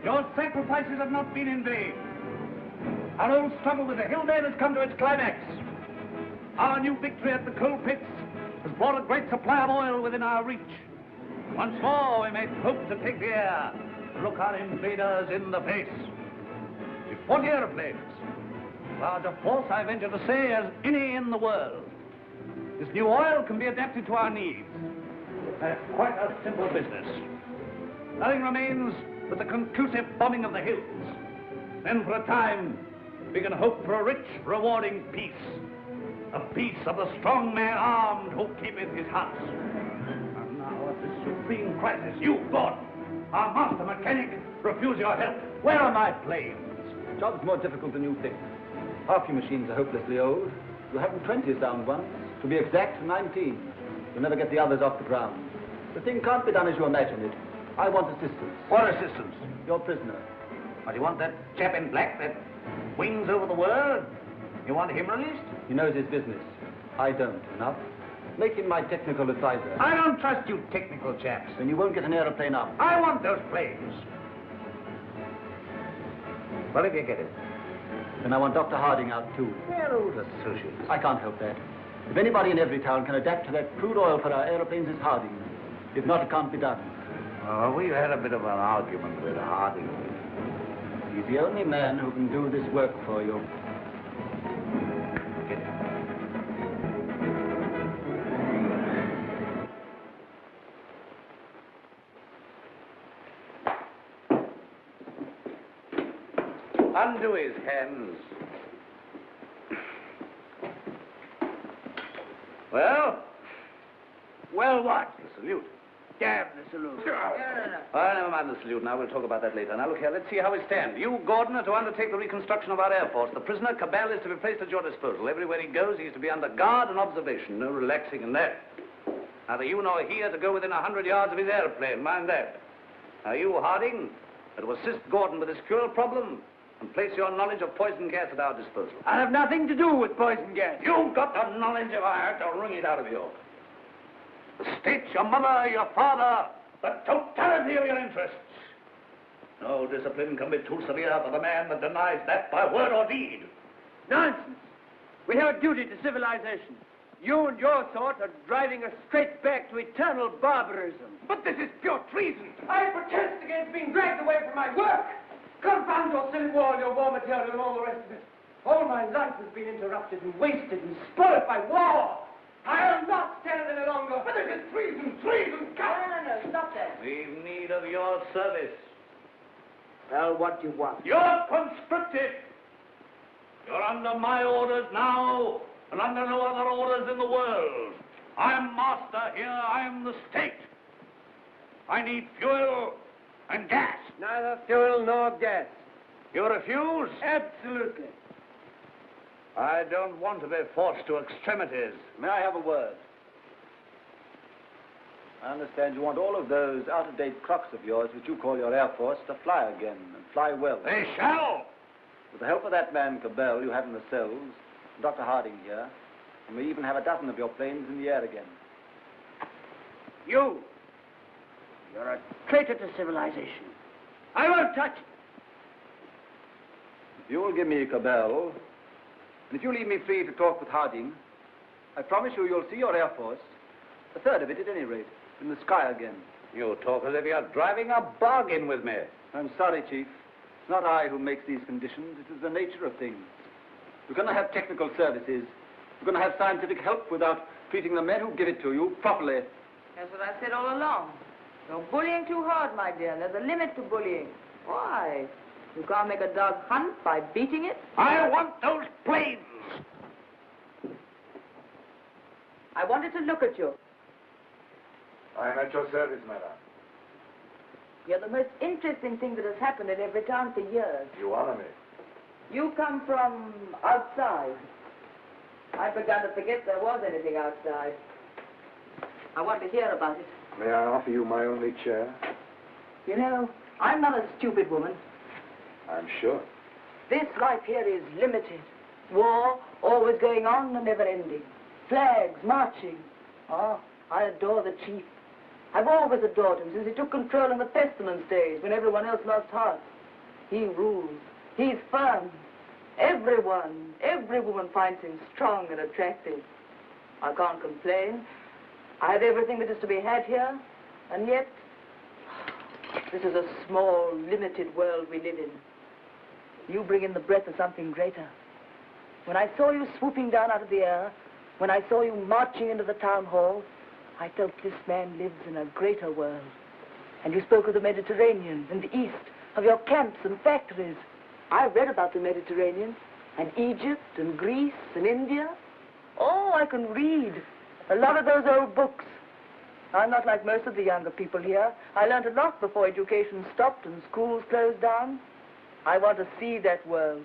Your sacrifices have not been in vain. Our old struggle with the Hillman has come to its climax. Our new victory at the coal pits has brought a great supply of oil within our reach. Once more, we may hope to take the air, to look our invaders in the face. With 40 aeroplanes, large a force, I venture to say, as any in the world. This new oil can be adapted to our needs. That's quite a simple business. Nothing remains but the conclusive bombing of the hills. Then for a time, we can hope for a rich, rewarding peace. A peace of the strong man armed who keepeth his house. And now at this supreme crisis, you, Gordon, our master mechanic, refuse your help. Where are my planes? The job's more difficult than you think. Half your machines are hopelessly old. You haven't 20 sound ones. To be exact, 19. You'll never get the others off the ground. The thing can't be done as you imagine it. I want assistance. What assistance? Your prisoner. What, you want that chap in black that wings over the world? You want him released? He knows his business. I don't. Enough? Make him my technical advisor. I don't trust you technical chaps. Then you won't get an aeroplane up. I want those planes. Well, if you get it, Then I want Dr. Harding out, too. They're old associates. I can't help that. If anybody in every town can adapt to that crude oil for our aeroplanes, it's Harding. If not, it can't be done. We've had a bit of an argument with Harding. He's the only man who can do this work for you. Get it. Undo his hands. Well? Well, what? The salute. Damn the salute. Oh, never mind the salute now. We'll talk about that later. Now, look here. Let's see how we stand. You, Gordon, are to undertake the reconstruction of our Air Force. The prisoner, Cabell, is to be placed at your disposal. Everywhere he goes, he's to be under guard and observation. No relaxing in that. Neither you nor he are to go within 100 yards of his airplane. Mind that. Now, you, Harding, are to assist Gordon with his fuel problem and place your knowledge of poison gas at our disposal. I have nothing to do with poison gas. You've got the knowledge if I had to wring it out of you. The state, your mother, your father, the totality of your interests. No discipline can be too severe for the man that denies that by word or deed. Nonsense. We have a duty to civilization. You and your sort are driving us straight back to eternal barbarism. But this is pure treason. I protest against being dragged away from my work. Confound your silly war, your war material, and all the rest of it. All my life has been interrupted and wasted and spoiled by war. I'll not stand any longer. But this is treason, treason! No, stop that. We've need of your service. Well, what do you want? You're conscripted. You're under my orders now, and under no other orders in the world. I'm master here. I'm the state. I need fuel and gas. Neither fuel nor gas. You refuse? Absolutely. I don't want to be forced to extremities. May I have a word? I understand you want all of those out-of-date clocks of yours, which you call your Air Force, to fly again, and fly well. They shall! With the help of that man, Cabell, you have in the cells, and Dr. Harding here, and we even have a dozen of your planes in the air again. You're a traitor to civilization. I won't touch it. If you will give me Cabell, and if you leave me free to talk with Harding, I promise you you'll see your Air Force, a third of it at any rate, in the sky again. You talk as if you're driving a bargain with me. I'm sorry, Chief. It's not I who makes these conditions. It is the nature of things. You're going to have technical services. You're going to have scientific help without treating the men who give it to you properly. That's what I said all along. You're bullying too hard, my dear. There's a limit to bullying. Why? You can't make a dog hunt by beating it? I want those planes! I wanted to look at you. I am at your service, madam. You're the most interesting thing that has happened in every town for years. You honor me. You come from outside. I began to forget there was anything outside. I want to hear about it. May I offer you my only chair? You know, I'm not a stupid woman. I'm sure. This life here is limited. War, always going on and never ending. Flags, marching. Oh, I adore the chief. I've always adored him since he took control in the pestilence days when everyone else lost heart. He rules. He's firm. Every woman finds him strong and attractive. I can't complain. I have everything that is to be had here, and yet this is a small, limited world we live in. You bring in the breath of something greater. When I saw you swooping down out of the air, when I saw you marching into the town hall, I felt this man lives in a greater world. And you spoke of the Mediterranean and the East, of your camps and factories. I've read about the Mediterranean, and Egypt, and Greece, and India. Oh, I can read a lot of those old books. I'm not like most of the younger people here. I learned a lot before education stopped and schools closed down. I want to see that world.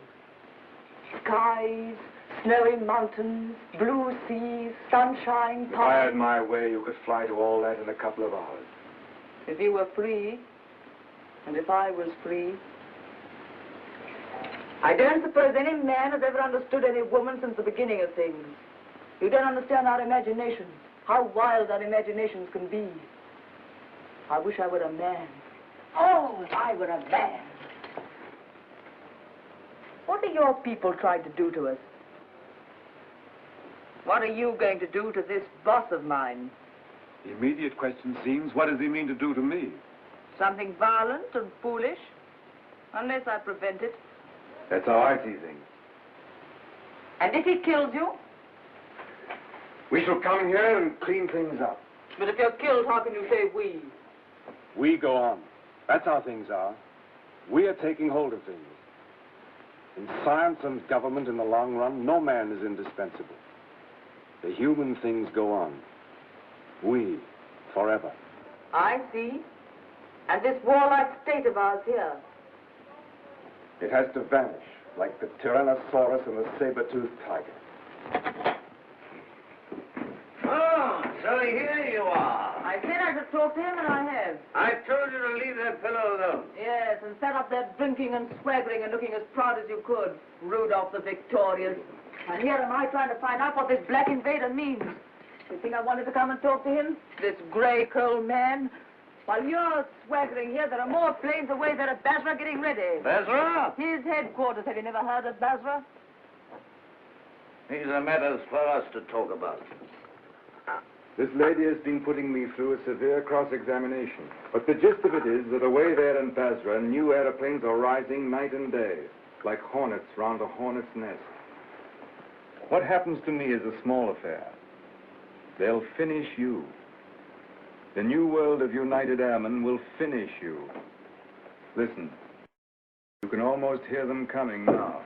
Skies, snowy mountains, blue seas, sunshine, If I had my way, you could fly to all that in a couple of hours. If you were free, and if I was free. I don't suppose any man has ever understood any woman since the beginning of things. You don't understand our imaginations, how wild our imaginations can be. I wish I were a man. Oh, if I were a man. What are your people trying to do to us? What are you going to do to this boss of mine? The immediate question seems, what does he mean to do to me? Something violent and foolish? Unless I prevent it. That's how I see things. And if he kills you? We shall come here and clean things up. But if you're killed, how can you say we? We go on. That's how things are. We are taking hold of things. In science and government in the long run, no man is indispensable. The human things go on. We, forever. I see. And this warlike state of ours here. It has to vanish, like the Tyrannosaurus and the saber-toothed tiger. Oh, so here you are. I said I should talk to him, and I have. I told you to leave that fellow alone. Yes, and set up there drinking and swaggering and looking as proud as you could. Rudolph the Victorious. And here am I trying to find out what this black invader means. You think I wanted to come and talk to him? This grey coal man? While you're swaggering here, there are more planes away there at Basra getting ready. Basra? His headquarters. Have you never heard of Basra? These are matters for us to talk about. This lady has been putting me through a severe cross-examination. But the gist of it is that away there in Basra, new aeroplanes are rising night and day, like hornets round a hornet's nest. What happens to me is a small affair. They'll finish you. The new world of United Airmen will finish you. Listen, you can almost hear them coming now.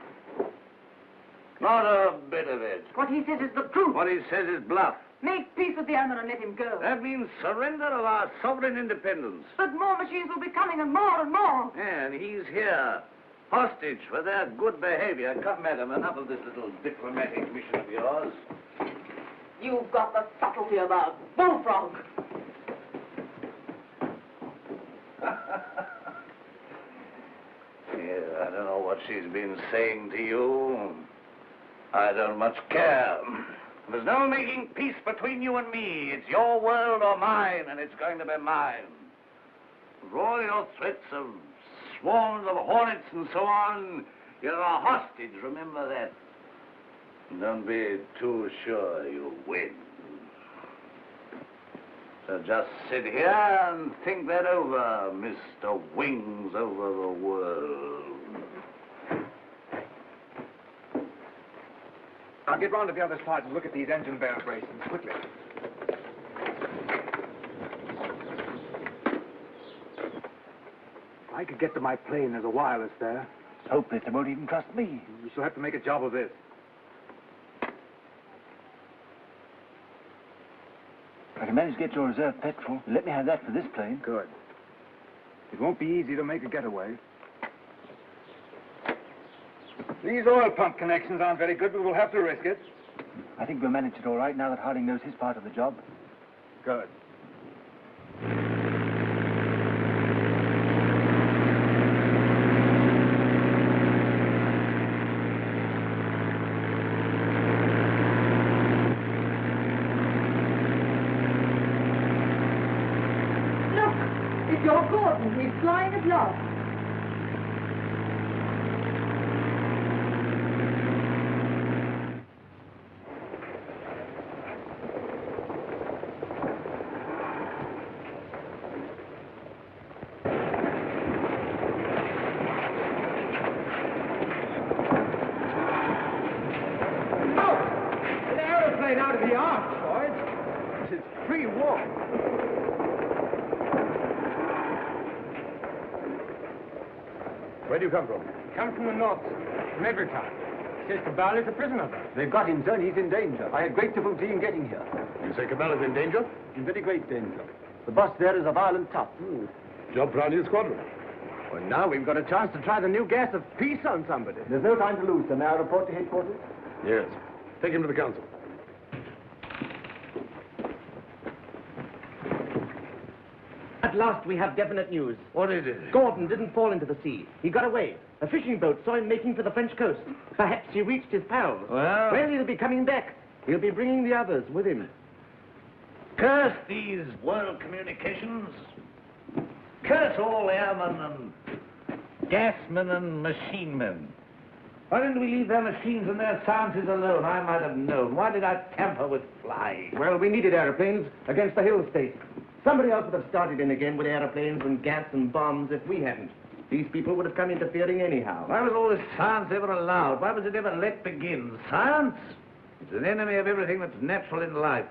Not a bit of it. What he says is the truth. What he says is bluff. Make peace with the airmen and let him go. That means surrender of our sovereign independence. But more machines will be coming, and more and more. And he's here, hostage for their good behavior. Come, madam, enough of this little diplomatic mission of yours. You've got the subtlety of a bullfrog. Yeah, I don't know what she's been saying to you. I don't much care. There's no making peace between you and me. It's your world or mine, and it's going to be mine. For all your threats of swarms of hornets and so on, you're a hostage, remember that. Don't be too sure you'll win. So just sit here and think that over, Mr. Wings over the world. I'll get round to the other side and look at these engine bearer braces quickly. If I could get to my plane, there's a wireless there. Hopeless, they won't even trust me. We shall have to make a job of this. If I can manage to get your reserve petrol, let me have that for this plane. Good. It won't be easy to make a getaway. These oil pump connections aren't very good, but we'll have to risk it. I think we'll manage it all right now that Harding knows his part of the job. Good. Look, it's your Gordon. He's flying at last. Out of the arch, boys. This is free war. Where do you come from? Come from the north, from every town. Says Cabal is a prisoner there. They've got him, sir, and he's in danger. I had great difficulty in getting here. You say Cabal is in danger? In very great danger. The boss there is a violent tough. Job for our new squadron. Well, now we've got a chance to try the new gas of peace on somebody. There's no time to lose, sir. May I report to headquarters? Yes. Take him to the council. At last we have definite news. What is it? Gordon didn't fall into the sea. He got away. A fishing boat saw him making for the French coast. Perhaps he reached his pals. Well, he'll be coming back. He'll be bringing the others with him. curse these world communications. Curse all airmen and gasmen and machine men. Why didn't we leave their machines and their sciences alone? I might have known. Why did I tamper with flying? Well, we needed airplanes against the hill state. Somebody else would have started in again with airplanes and gas and bombs if we hadn't. These people would have come interfering anyhow. Why was all this science ever allowed? Why was it ever let begin? Science? It's an enemy of everything that's natural in life.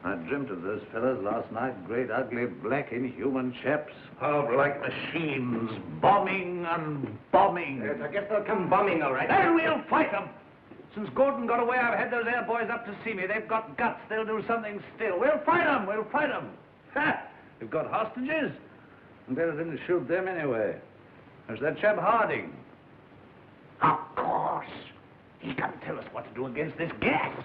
I dreamt of those fellows last night, great, ugly, black, inhuman chaps, all like machines, bombing and bombing. Yes, I guess they'll come bombing, all right. And we'll fight them. Since Gordon got away, I've had those air boys up to see me. They've got guts. They'll do something still. We'll fight them. We'll fight them. Ha! We've got hostages. And better than to shoot them anyway. There's that chap Harding. Of course. He's got to tell us what to do against this gas.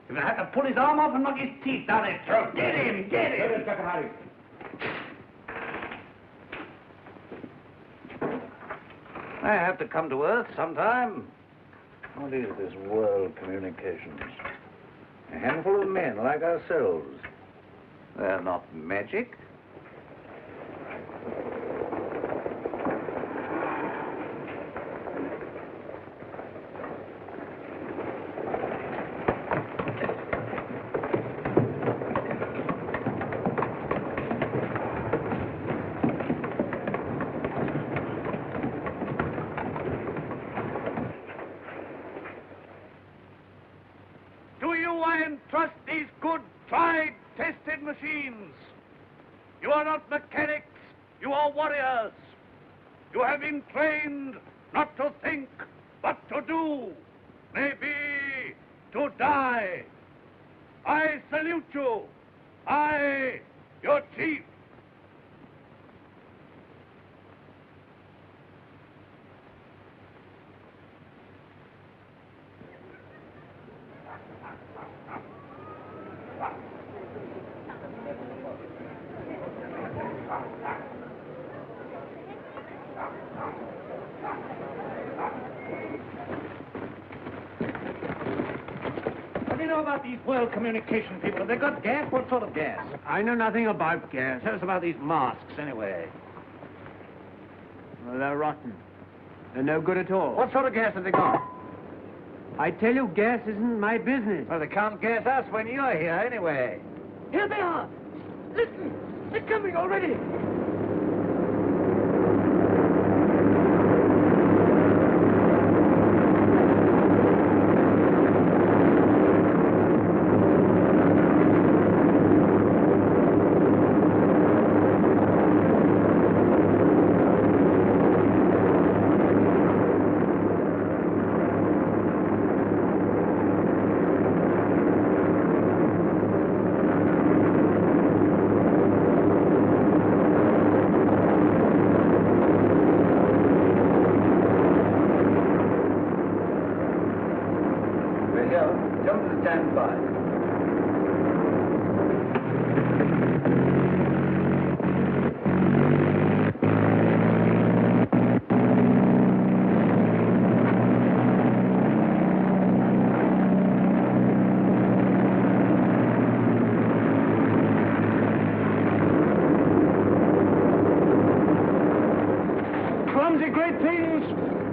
We're going to have to pull his arm off and knock his teeth down his throat. Get him! Get him! Let us Dr. Harding. I have to come to Earth sometime. What is this world communications? A handful of men like ourselves. They're not magic. Trust these good, tried, tested machines. You are not mechanics, you are warriors. You have been trained not to think, but to do, maybe to die. I salute you. I, your chief. What do you know about these world communication people? Have they got gas? What sort of gas? I know nothing about gas. Tell us about these masks, anyway. Well, they're rotten. They're no good at all. What sort of gas have they got? I tell you, gas isn't my business. Well, they can't gas us when you're here, anyway. Here they are. Listen, they're coming already. Clumsy great things.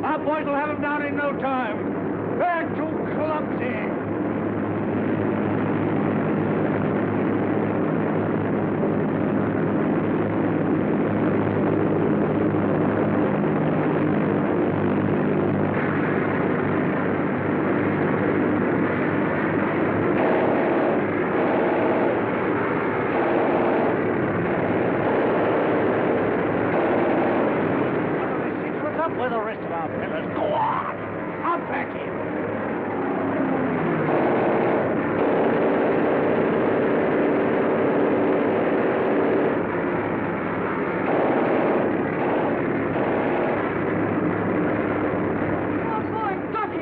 Our boys will have them down in no time. They're too clumsy. Where the rest of our fellas? Go on! I'll back him!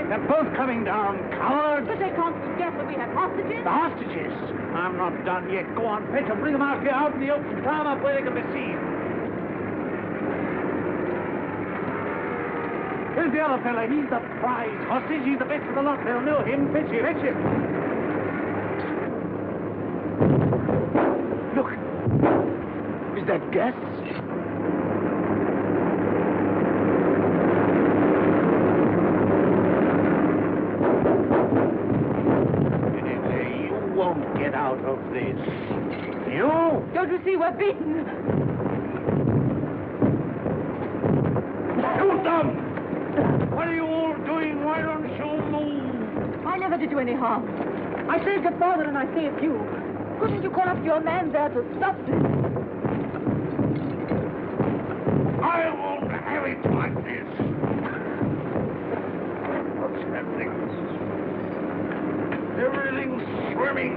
They're both coming down, cowards! But they can't be careful. We have hostages. The hostages? I'm not done yet. Go on, fetch them. Bring them out here, out in the open. Tie them up where they can be seen. Here's the other fella. He's the prize hostage. He's the best of the lot. They'll know him. Fetch him. Fetch him. Look. Is that gas? won't get out of this. You? Don't you see we're beaten? Shoot them! What are you all doing? Why don't you move? I never did you any harm. I saved your father and I saved you. Couldn't you call up your man there to stop this? I won't have it like this. What's happening? Everything's swimming.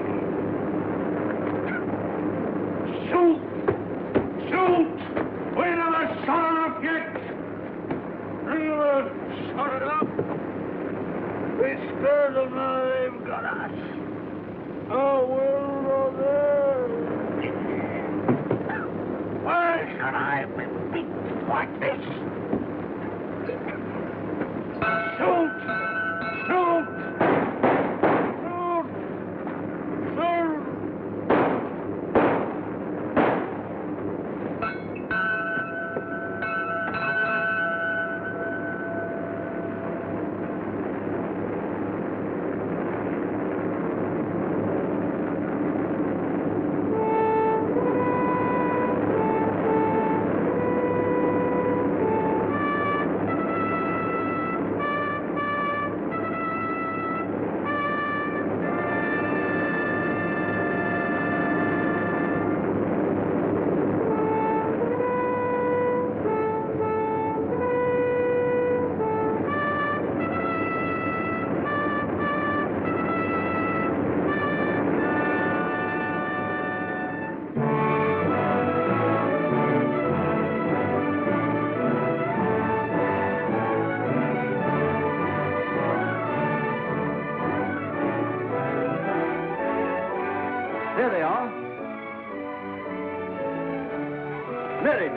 Shoot! Shoot! We never shot enough yet. We never shot enough. We scared them, now they've got us. Oh, we'll go there. Why should I be beaten like this? Shoot! Shoot! Shoot! Shoot! There they are. Married.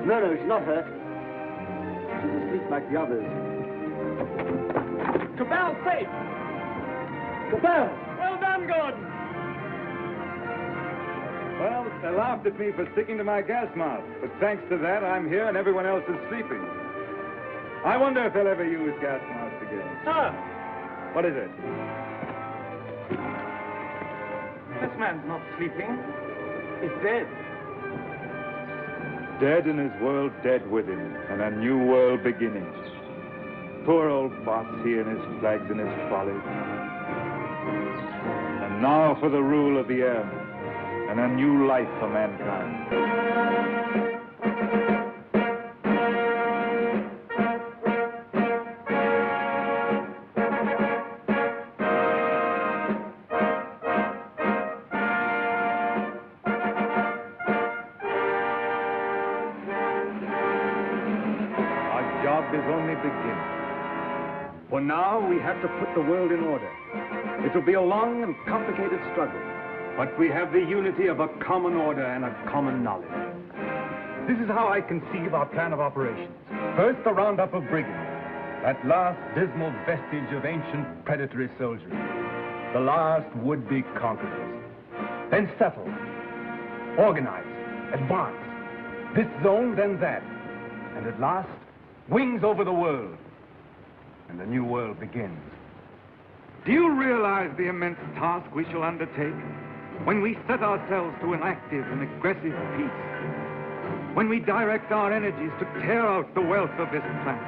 No, she's not hurt. She's asleep like the others. Cabell safe! Cabell! Well done, Gordon! Well, they laughed at me for sticking to my gas mask, but thanks to that, I'm here and everyone else is sleeping. I wonder if they'll ever use gas masks again. Sir! What is it? This man's not sleeping. He's dead. Dead and his world dead with him, and a new world beginning. Poor old boss, he and his flags and his follies. And now for the rule of the air, and a new life for mankind. Is only beginning. For now, we have to put the world in order. It will be a long and complicated struggle, but we have the unity of a common order and a common knowledge. This is how I conceive our plan of operations. First, the roundup of brigands, that last dismal vestige of ancient predatory soldiery, the last would-be conquerors. Then settle, organize, advance, this zone, then that, and at last, wings over the world, and a new world begins. Do you realize the immense task we shall undertake when we set ourselves to an active and aggressive peace? When we direct our energies to tear out the wealth of this planet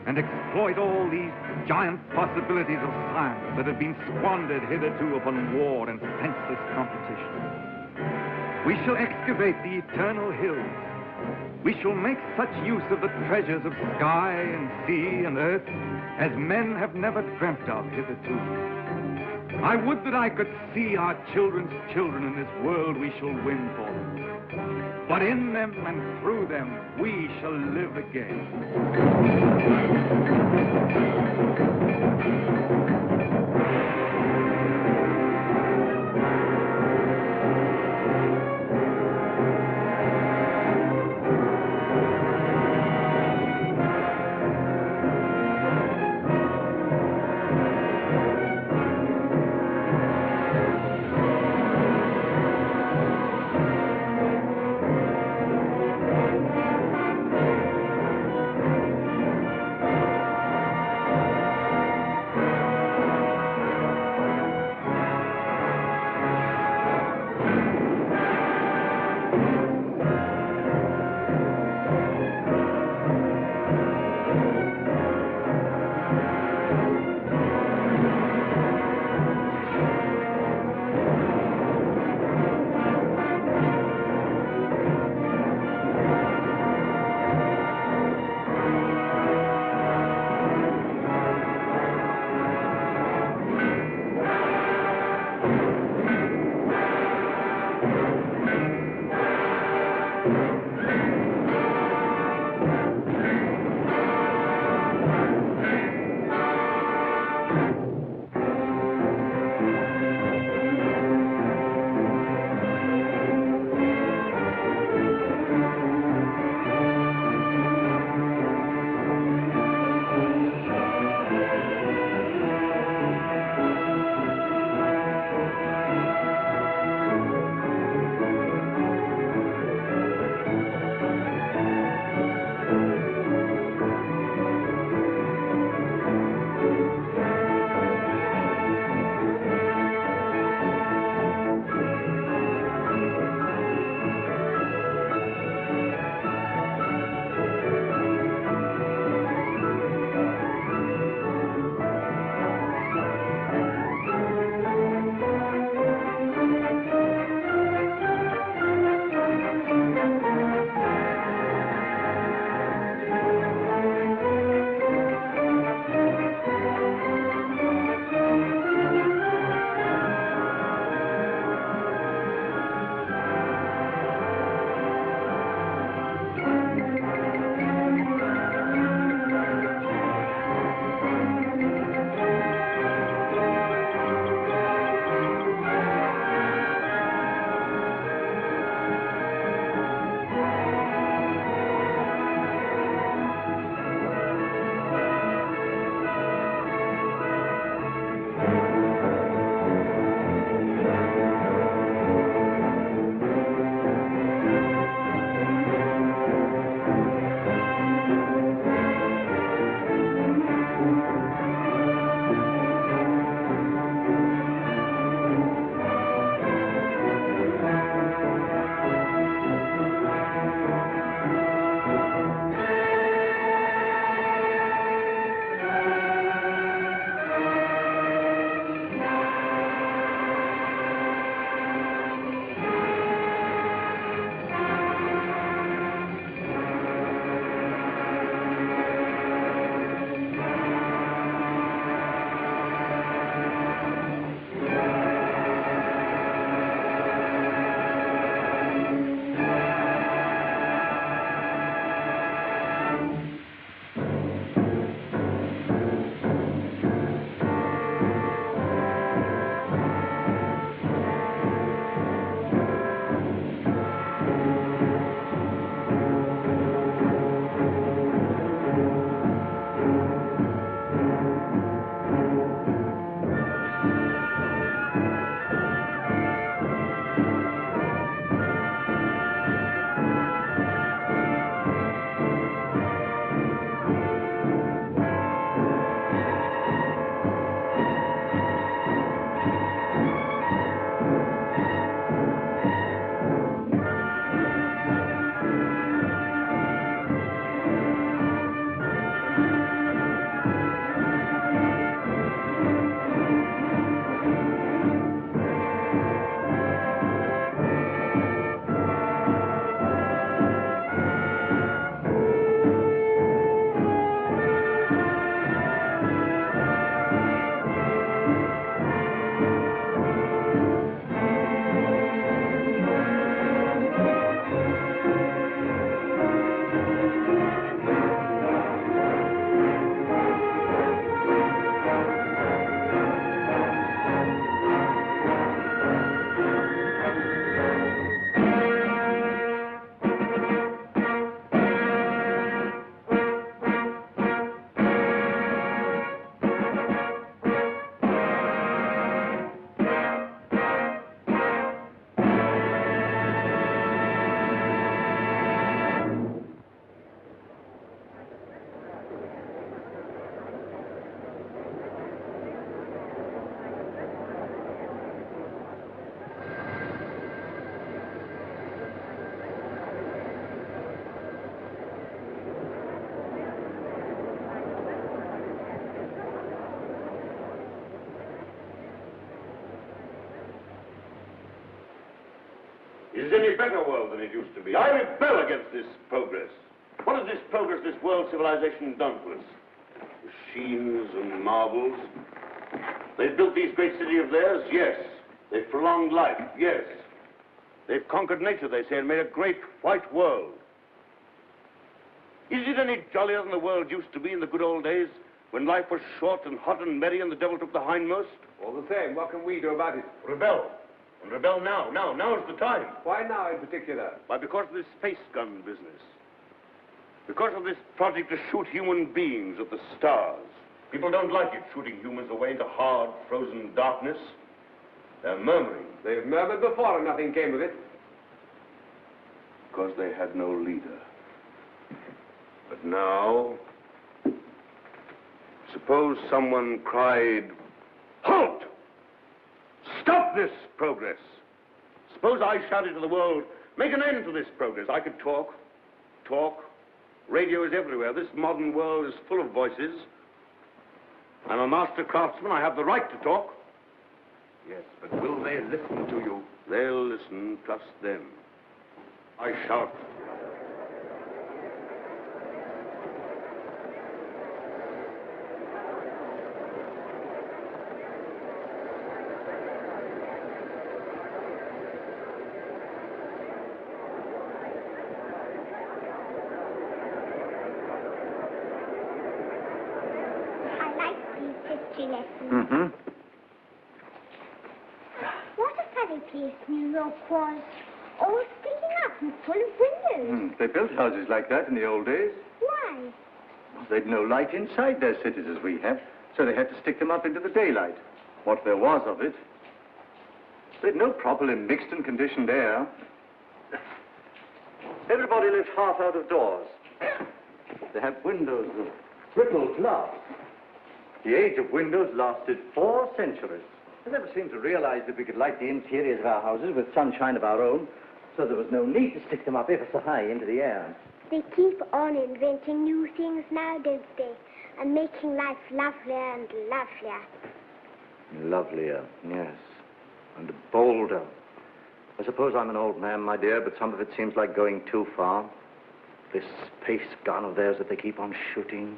and exploit all these giant possibilities of science that have been squandered hitherto upon war and senseless competition? We shall excavate the eternal hills. We shall make such use of the treasures of sky and sea and earth as men have never dreamt of hitherto. I would that I could see our children's children in this world we shall win for them. But in them and through them, we shall live again. is any better world than it used to be. I rebel against this progress. What has this progress, this world civilization done to us? Machines and marvels. They've built these great cities of theirs, yes. They've prolonged life, yes. They've conquered nature, they say, and made a great white world. Is it any jollier than the world used to be in the good old days, when life was short and hot and merry and the devil took the hindmost? All the same, what can we do about it? Rebel. And rebel now. Now's the time. Why now in particular? Why, because of this space gun business. Because of this project to shoot human beings at the stars. People don't like it, shooting humans away into hard, frozen darkness. They're murmuring. They've murmured before and nothing came of it. Because they had no leader. But now, suppose someone cried, "Halt! Stop this progress!" Suppose I shouted to the world, "Make an end to this progress." I could talk. Radio is everywhere. This modern world is full of voices. I'm a master craftsman. I have the right to talk. Yes, but will they listen to you? They'll listen, trust them. I shout. What a funny place New York was. All sticking up and full of windows. They built houses like that in the old days. Why? Well, they'd no light inside their cities as we have, so they had to stick them up into the daylight. What there was of it. They'd no properly mixed and conditioned air. Everybody lived half out of doors. They had windows of brittle glass. The age of windows lasted 4 centuries. I never seemed to realize that we could light the interiors of our houses with sunshine of our own, so there was no need to stick them up ever so high into the air. They keep on inventing new things now, don't they? And making life lovelier and lovelier. Lovelier, yes. And bolder. I suppose I'm an old man, my dear, but some of it seems like going too far. This space gun of theirs that they keep on shooting.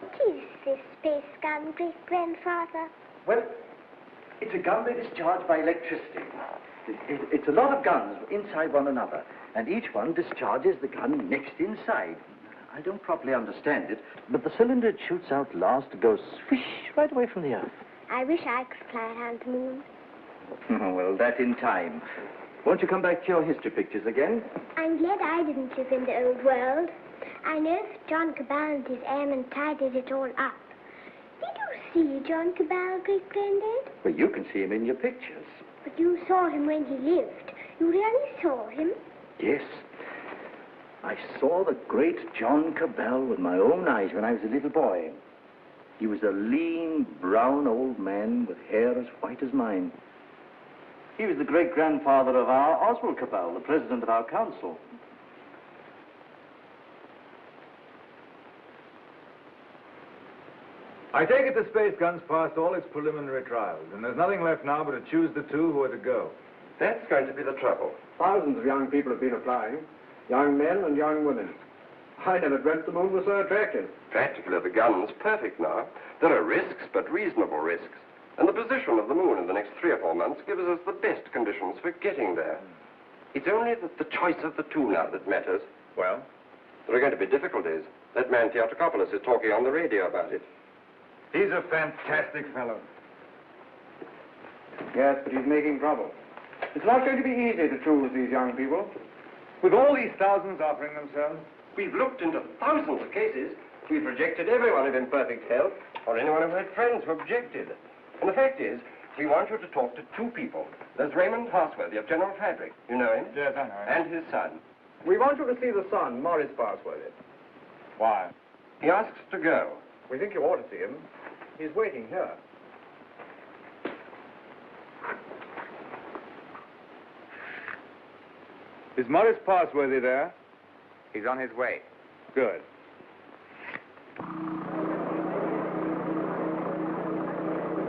What is this space gun, great-grandfather? Well, it's a gun that is charged by electricity. It's a lot of guns inside one another, and each one discharges the gun next inside. I don't properly understand it, but the cylinder it shoots out last goes swish right away from the Earth. I wish I could fly around the moon. Oh, well, that in time. Won't you come back to your history pictures again? I'm glad I didn't live in the old world. I know John Cabal and his airmen tidied it all up. Did you see John Cabal, great-granddad? Well, you can see him in your pictures. But you saw him when he lived. You really saw him? Yes. I saw the great John Cabal with my own eyes when I was a little boy. He was a lean, brown old man with hair as white as mine. He was the great-grandfather of our Oswald Cabal, the president of our council. I take it the space gun's passed all its preliminary trials, and there's nothing left now but to choose the 2 who are to go. That's going to be the trouble. Thousands of young people have been applying. Young men and young women. I never dreamt the moon was so attractive. Practically, the gun's perfect now. There are risks, but reasonable risks. And the position of the moon in the next 3 or 4 months gives us the best conditions for getting there. It's only the choice of the 2 now that matters. Well? There are going to be difficulties. That man Theotokopoulos is talking on the radio about it. He's a fantastic fellow. Yes, but he's making trouble. It's not going to be easy to choose these young people. With all these thousands offering themselves? We've looked into thousands of cases. We've rejected everyone of imperfect health, or anyone who had friends who objected. And the fact is, we want you to talk to 2 people. There's Raymond Parsworthy of General Fabric. You know him? Yes, I know him. And his son. We want you to see the son, Morris Parsworthy. Why? He asks to go. We think you ought to see him. He's waiting here. Is Morris Parsworthy there? He's on his way. Good.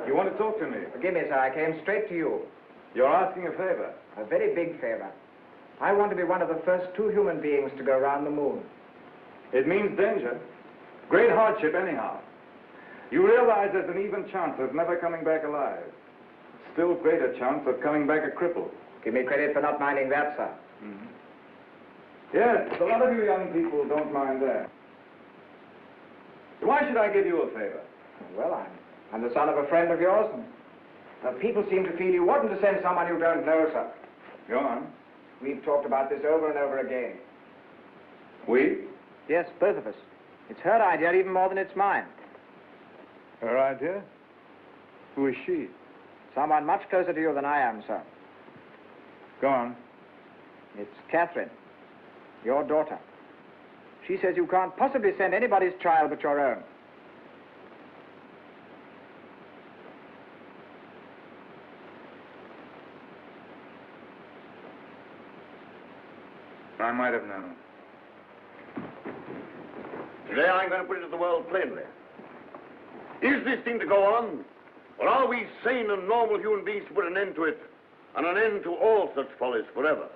You want to talk to me? Forgive me, sir. I came straight to you. You're asking a favor. A very big favor. I want to be one of the first 2 human beings to go around the moon. It means danger. Great hardship, anyhow. You realize there's an even chance of never coming back alive. Still greater chance of coming back a cripple. Give me credit for not minding that, sir. Mm-hmm. Yes, a lot of you young people don't mind that. So why should I give you a favor? Well, I'm the son of a friend of yours, and people seem to feel you oughtn't to send someone you don't know, sir. Go on. We've talked about this over and over again. We? Yes, both of us. It's her idea even more than it's mine. Her idea? Who is she? Someone much closer to you than I am, sir. Go on. It's Catherine, your daughter. She says you can't possibly send anybody's child but your own. I might have known. Today I'm going to put it to the world plainly. Is this thing to go on? Or are we sane and normal human beings to put an end to it, and an end to all such follies forever?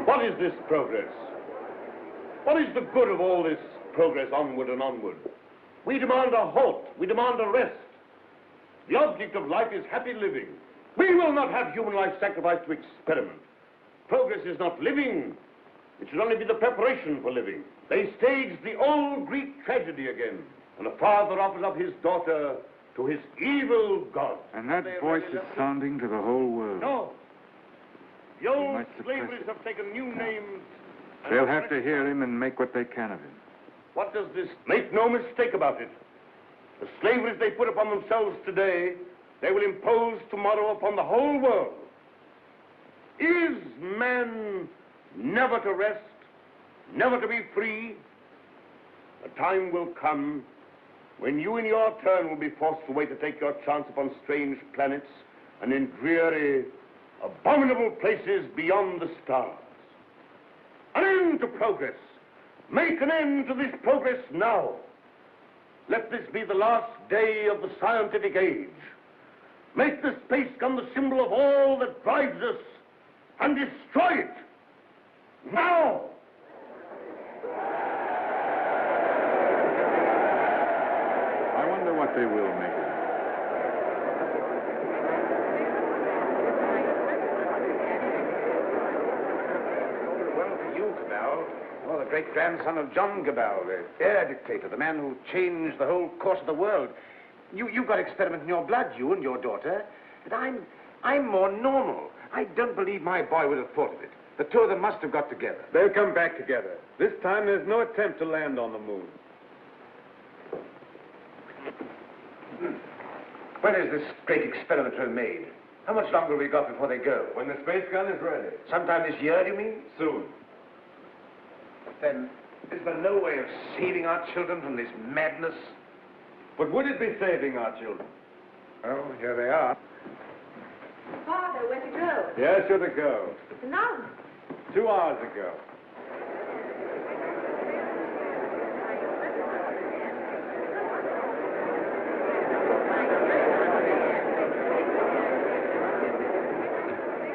What is this progress? What is the good of all this progress onward and onward? We demand a halt. We demand a rest. The object of life is happy living. We will not have human life sacrificed to experiment. Progress is not living. It should only be the preparation for living. They staged the old Greek tragedy again, and a father offers up his daughter to his evil god. And that voice is sounding to the whole world. No. The old slaveries have taken new names. They'll have to hear him and make what they can of him. What does this... Make no mistake about it. The slaveries they put upon themselves today, they will impose tomorrow upon the whole world. Is man never to rest, never to be free? A time will come when you in your turn will be forced away to take your chance upon strange planets and in dreary, abominable places beyond the stars. An end to progress. Make an end to this progress now. Let this be the last day of the scientific age. Make the space gun the symbol of all that drives us and destroy it. Now! I wonder what they will make of it. Well, for you, Cabal, you're the great-grandson of John Cabal, the air dictator, the man who changed the whole course of the world. You've got experiment in your blood, you and your daughter, but I'm more normal. I don't believe my boy would have thought of it. The two of them must have got together. They'll come back together. This time there's no attempt to land on the moon. When is this great experiment to be made? How much longer have we got before they go? When the space gun is ready. Sometime this year, do you mean? Soon. Then, is there no way of saving our children from this madness? But would it be saving our children? Oh, here they are. Father, where to go? Yes, you're to go. It's announced. 2 hours ago.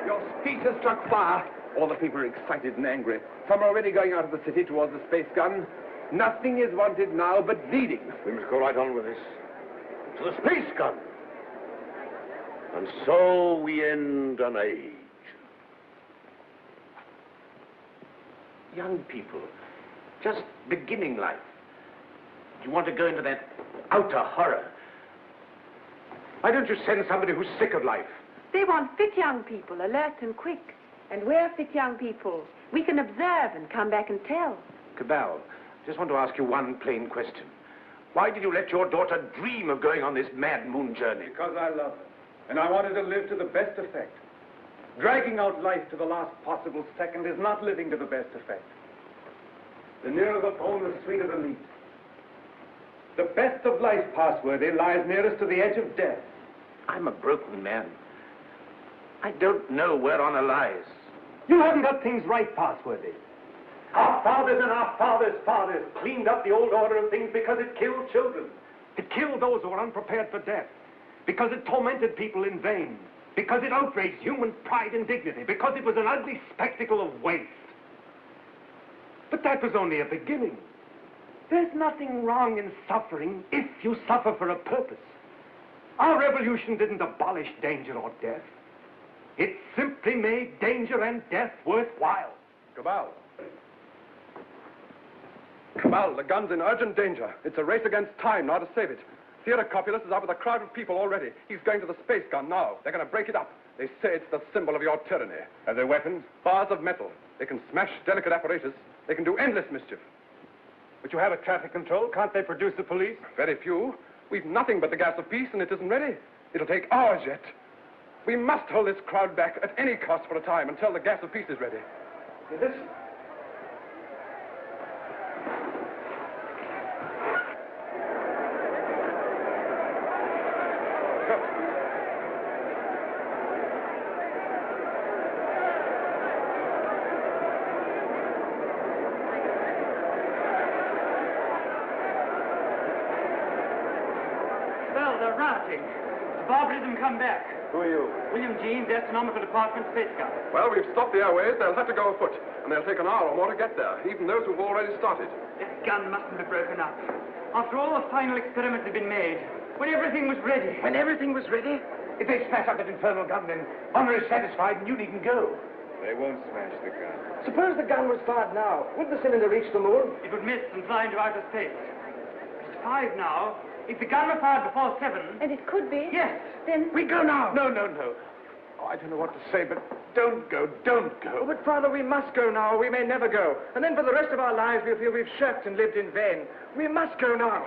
Your speech has struck fire. All the people are excited and angry. Some are already going out of the city towards the space gun. Nothing is wanted now but leading. We must go right on with this. To the space gun. And so we end an age. Young people, just beginning life. You want to go into that outer horror. Why don't you send somebody who's sick of life? They want fit young people, alert and quick. And we're fit young people. We can observe and come back and tell. Cabal, I just want to ask you one plain question. Why did you let your daughter dream of going on this mad moon journey? Because I love her. And I wanted to live to the best effect. Dragging out life to the last possible second is not living to the best effect. The nearer the bone, the sweeter the meat. The best of life, Passworthy, lies nearest to the edge of death. I'm a broken man. I don't know whereon it lies. You haven't got things right, Passworthy. Our fathers and our fathers' fathers cleaned up the old order of things because it killed children. It killed those who were unprepared for death. Because it tormented people in vain. Because it outraged human pride and dignity. Because it was an ugly spectacle of waste. But that was only a beginning. There's nothing wrong in suffering if you suffer for a purpose. Our revolution didn't abolish danger or death. It simply made danger and death worthwhile. Cabal. Cabal, the gun's in urgent danger. It's a race against time now to save it. Theodore Copulus is out with a crowd of people already. He's going to the space gun now. They're going to break it up. They say it's the symbol of your tyranny. Are there weapons? Bars of metal. They can smash delicate apparatus. They can do endless mischief. But you have a traffic control. Can't they produce the police? Very few. We've nothing but the gas of peace, and it isn't ready. It'll take hours yet. We must hold this crowd back at any cost for a time until the gas of peace is ready. Listen. Well, they're routing. Barbarism come back. Who are you? William Jeans, Astronomical Department, Space Gun. Well, we've stopped the airways. They'll have to go afoot, and they'll take an hour or more to get there, even those who've already started. This gun mustn't be broken up. After all the final experiments had been made, when everything was ready. When everything was ready? If they smash up that infernal gun, then honor is satisfied and you needn't go. They won't smash the gun. Suppose the gun was fired now. Would the cylinder reach the moon? It would miss and fly into outer space. It's 5 now. If the gun were fired before 7... And it could be. Yes. Then... We go now. No. Oh, I don't know what to say, but don't go. Oh, but, Father, we must go now, or we may never go. And then for the rest of our lives, we'll feel we've shirked and lived in vain. We must go now.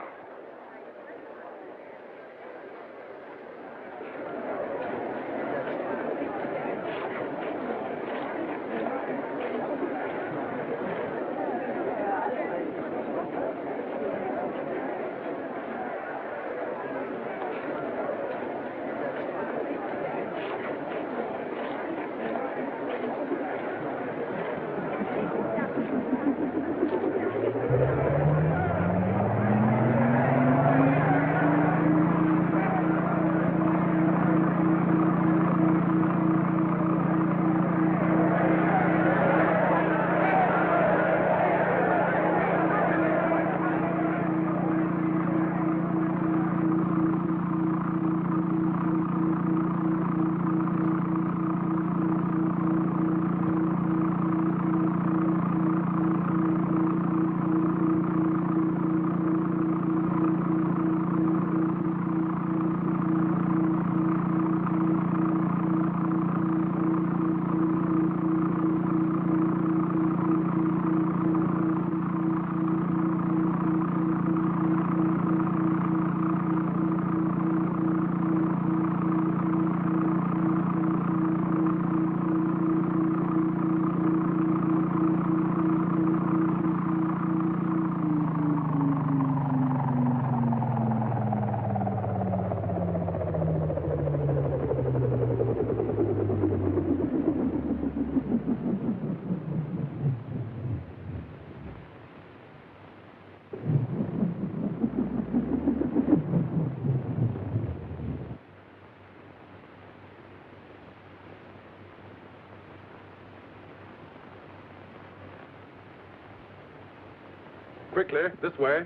Quickly, this way.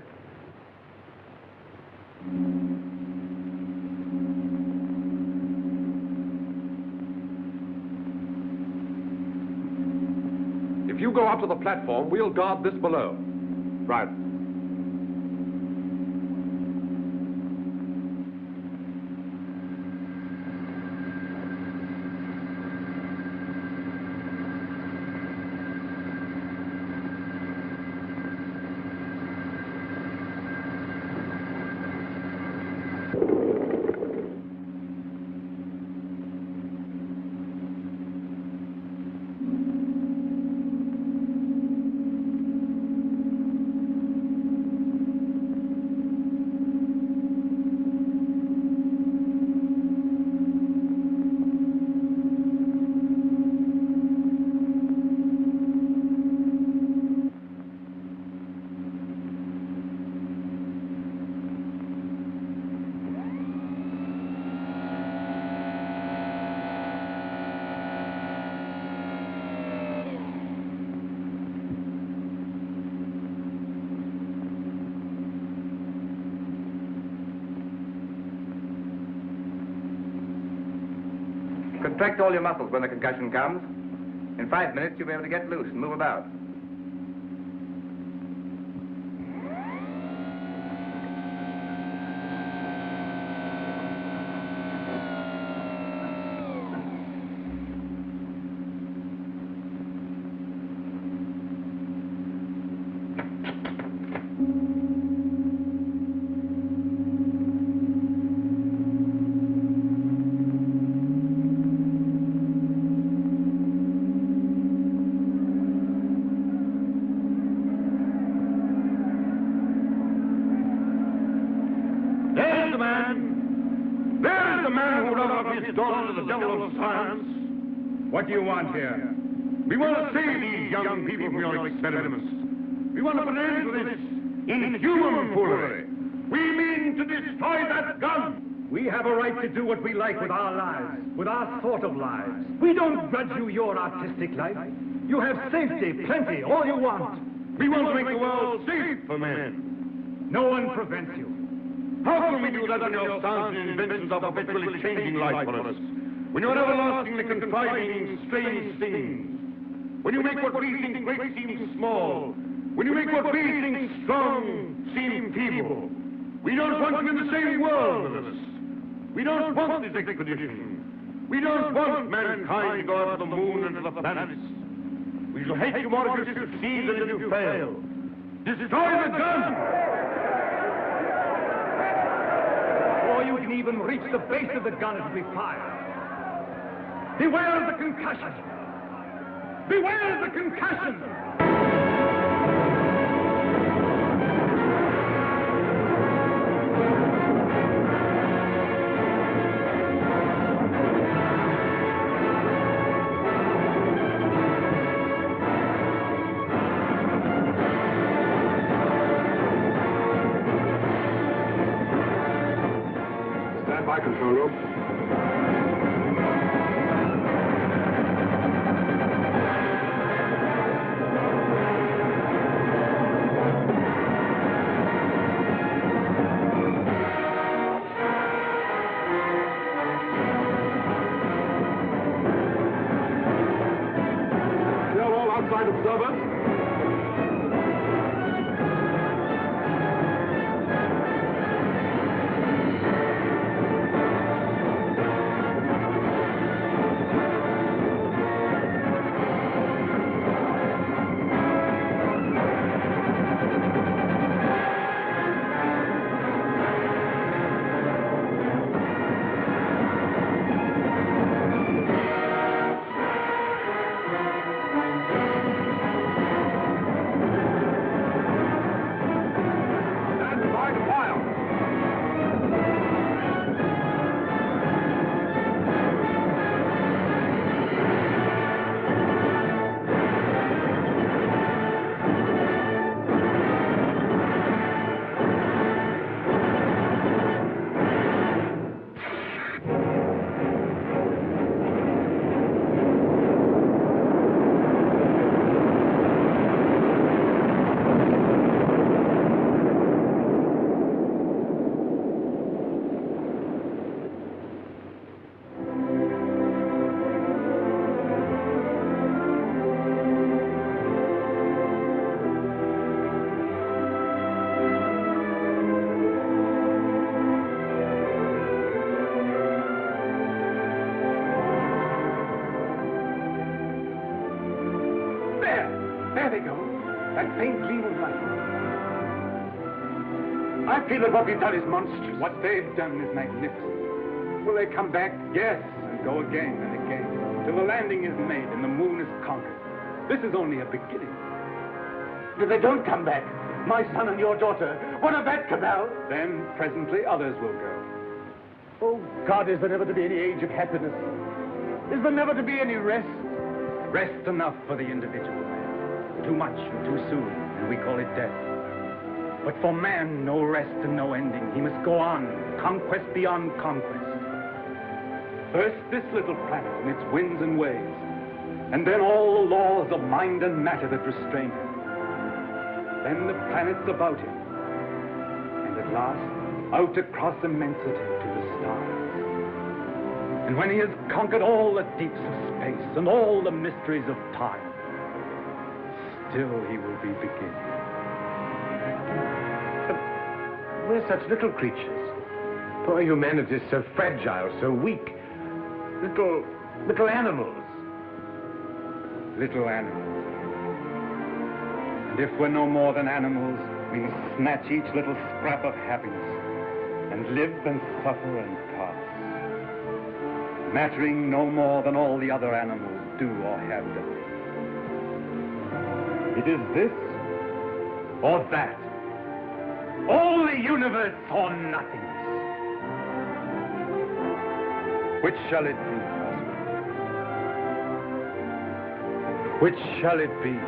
If you go up to the platform, we'll guard this below. Right. Contract all your muscles when the concussion comes. In 5 minutes, you'll be able to get loose and move about. What do you want here? We want to save these young people from your experiments. We want to put an end to this inhuman foolery. We mean to destroy that gun. We have a right to do what we like with our lives, with our sort of lives. We don't grudge you your artistic life. You have safety, plenty, all you want. We want to make the world safe for men. No one prevents you. How can we do that when your science and inventions are perpetually changing life for us? When you're everlastingly contriving strange things? When you make what we think great seem small? When you make what we think strong seem feeble? We don't want you in the same world with us. We don't want this expedition. We don't want mankind to go out to the moon and to the planets. We shall hate you more if you succeed than if you fail. Destroy the gun! Before you can even reach the base of the gun, it will be fired. Beware of the concussion! Beware of the concussion! Stand by, control room. Observers. There they go. That faint gleam of light. I feel that what we've done is monstrous. What they've done is magnificent. Will they come back? Yes, and go again and again, till the landing is made and the moon is conquered. This is only a beginning. If they don't come back, my son and your daughter, what of that, Cabal? Then, presently, others will go. Oh, God, is there never to be any age of happiness? Is there never to be any rest? Rest enough for the individual man. Too much and too soon, and we call it death. But for man, no rest and no ending. He must go on, conquest beyond conquest. First this little planet and its winds and waves, and then all the laws of mind and matter that restrain him. Then the planets about him, and at last, out across immensity to the stars. And when he has conquered all the deeps of space and all the mysteries of time, still he will be beginning. We're such little creatures. Poor humanity is so fragile, so weak. Little animals. Little animals. And if we're no more than animals, we must snatch each little scrap of happiness and live and suffer and pass, mattering no more than all the other animals do or have done. It is this or that. All the universe or nothingness. Which shall it be, husband? Which shall it be?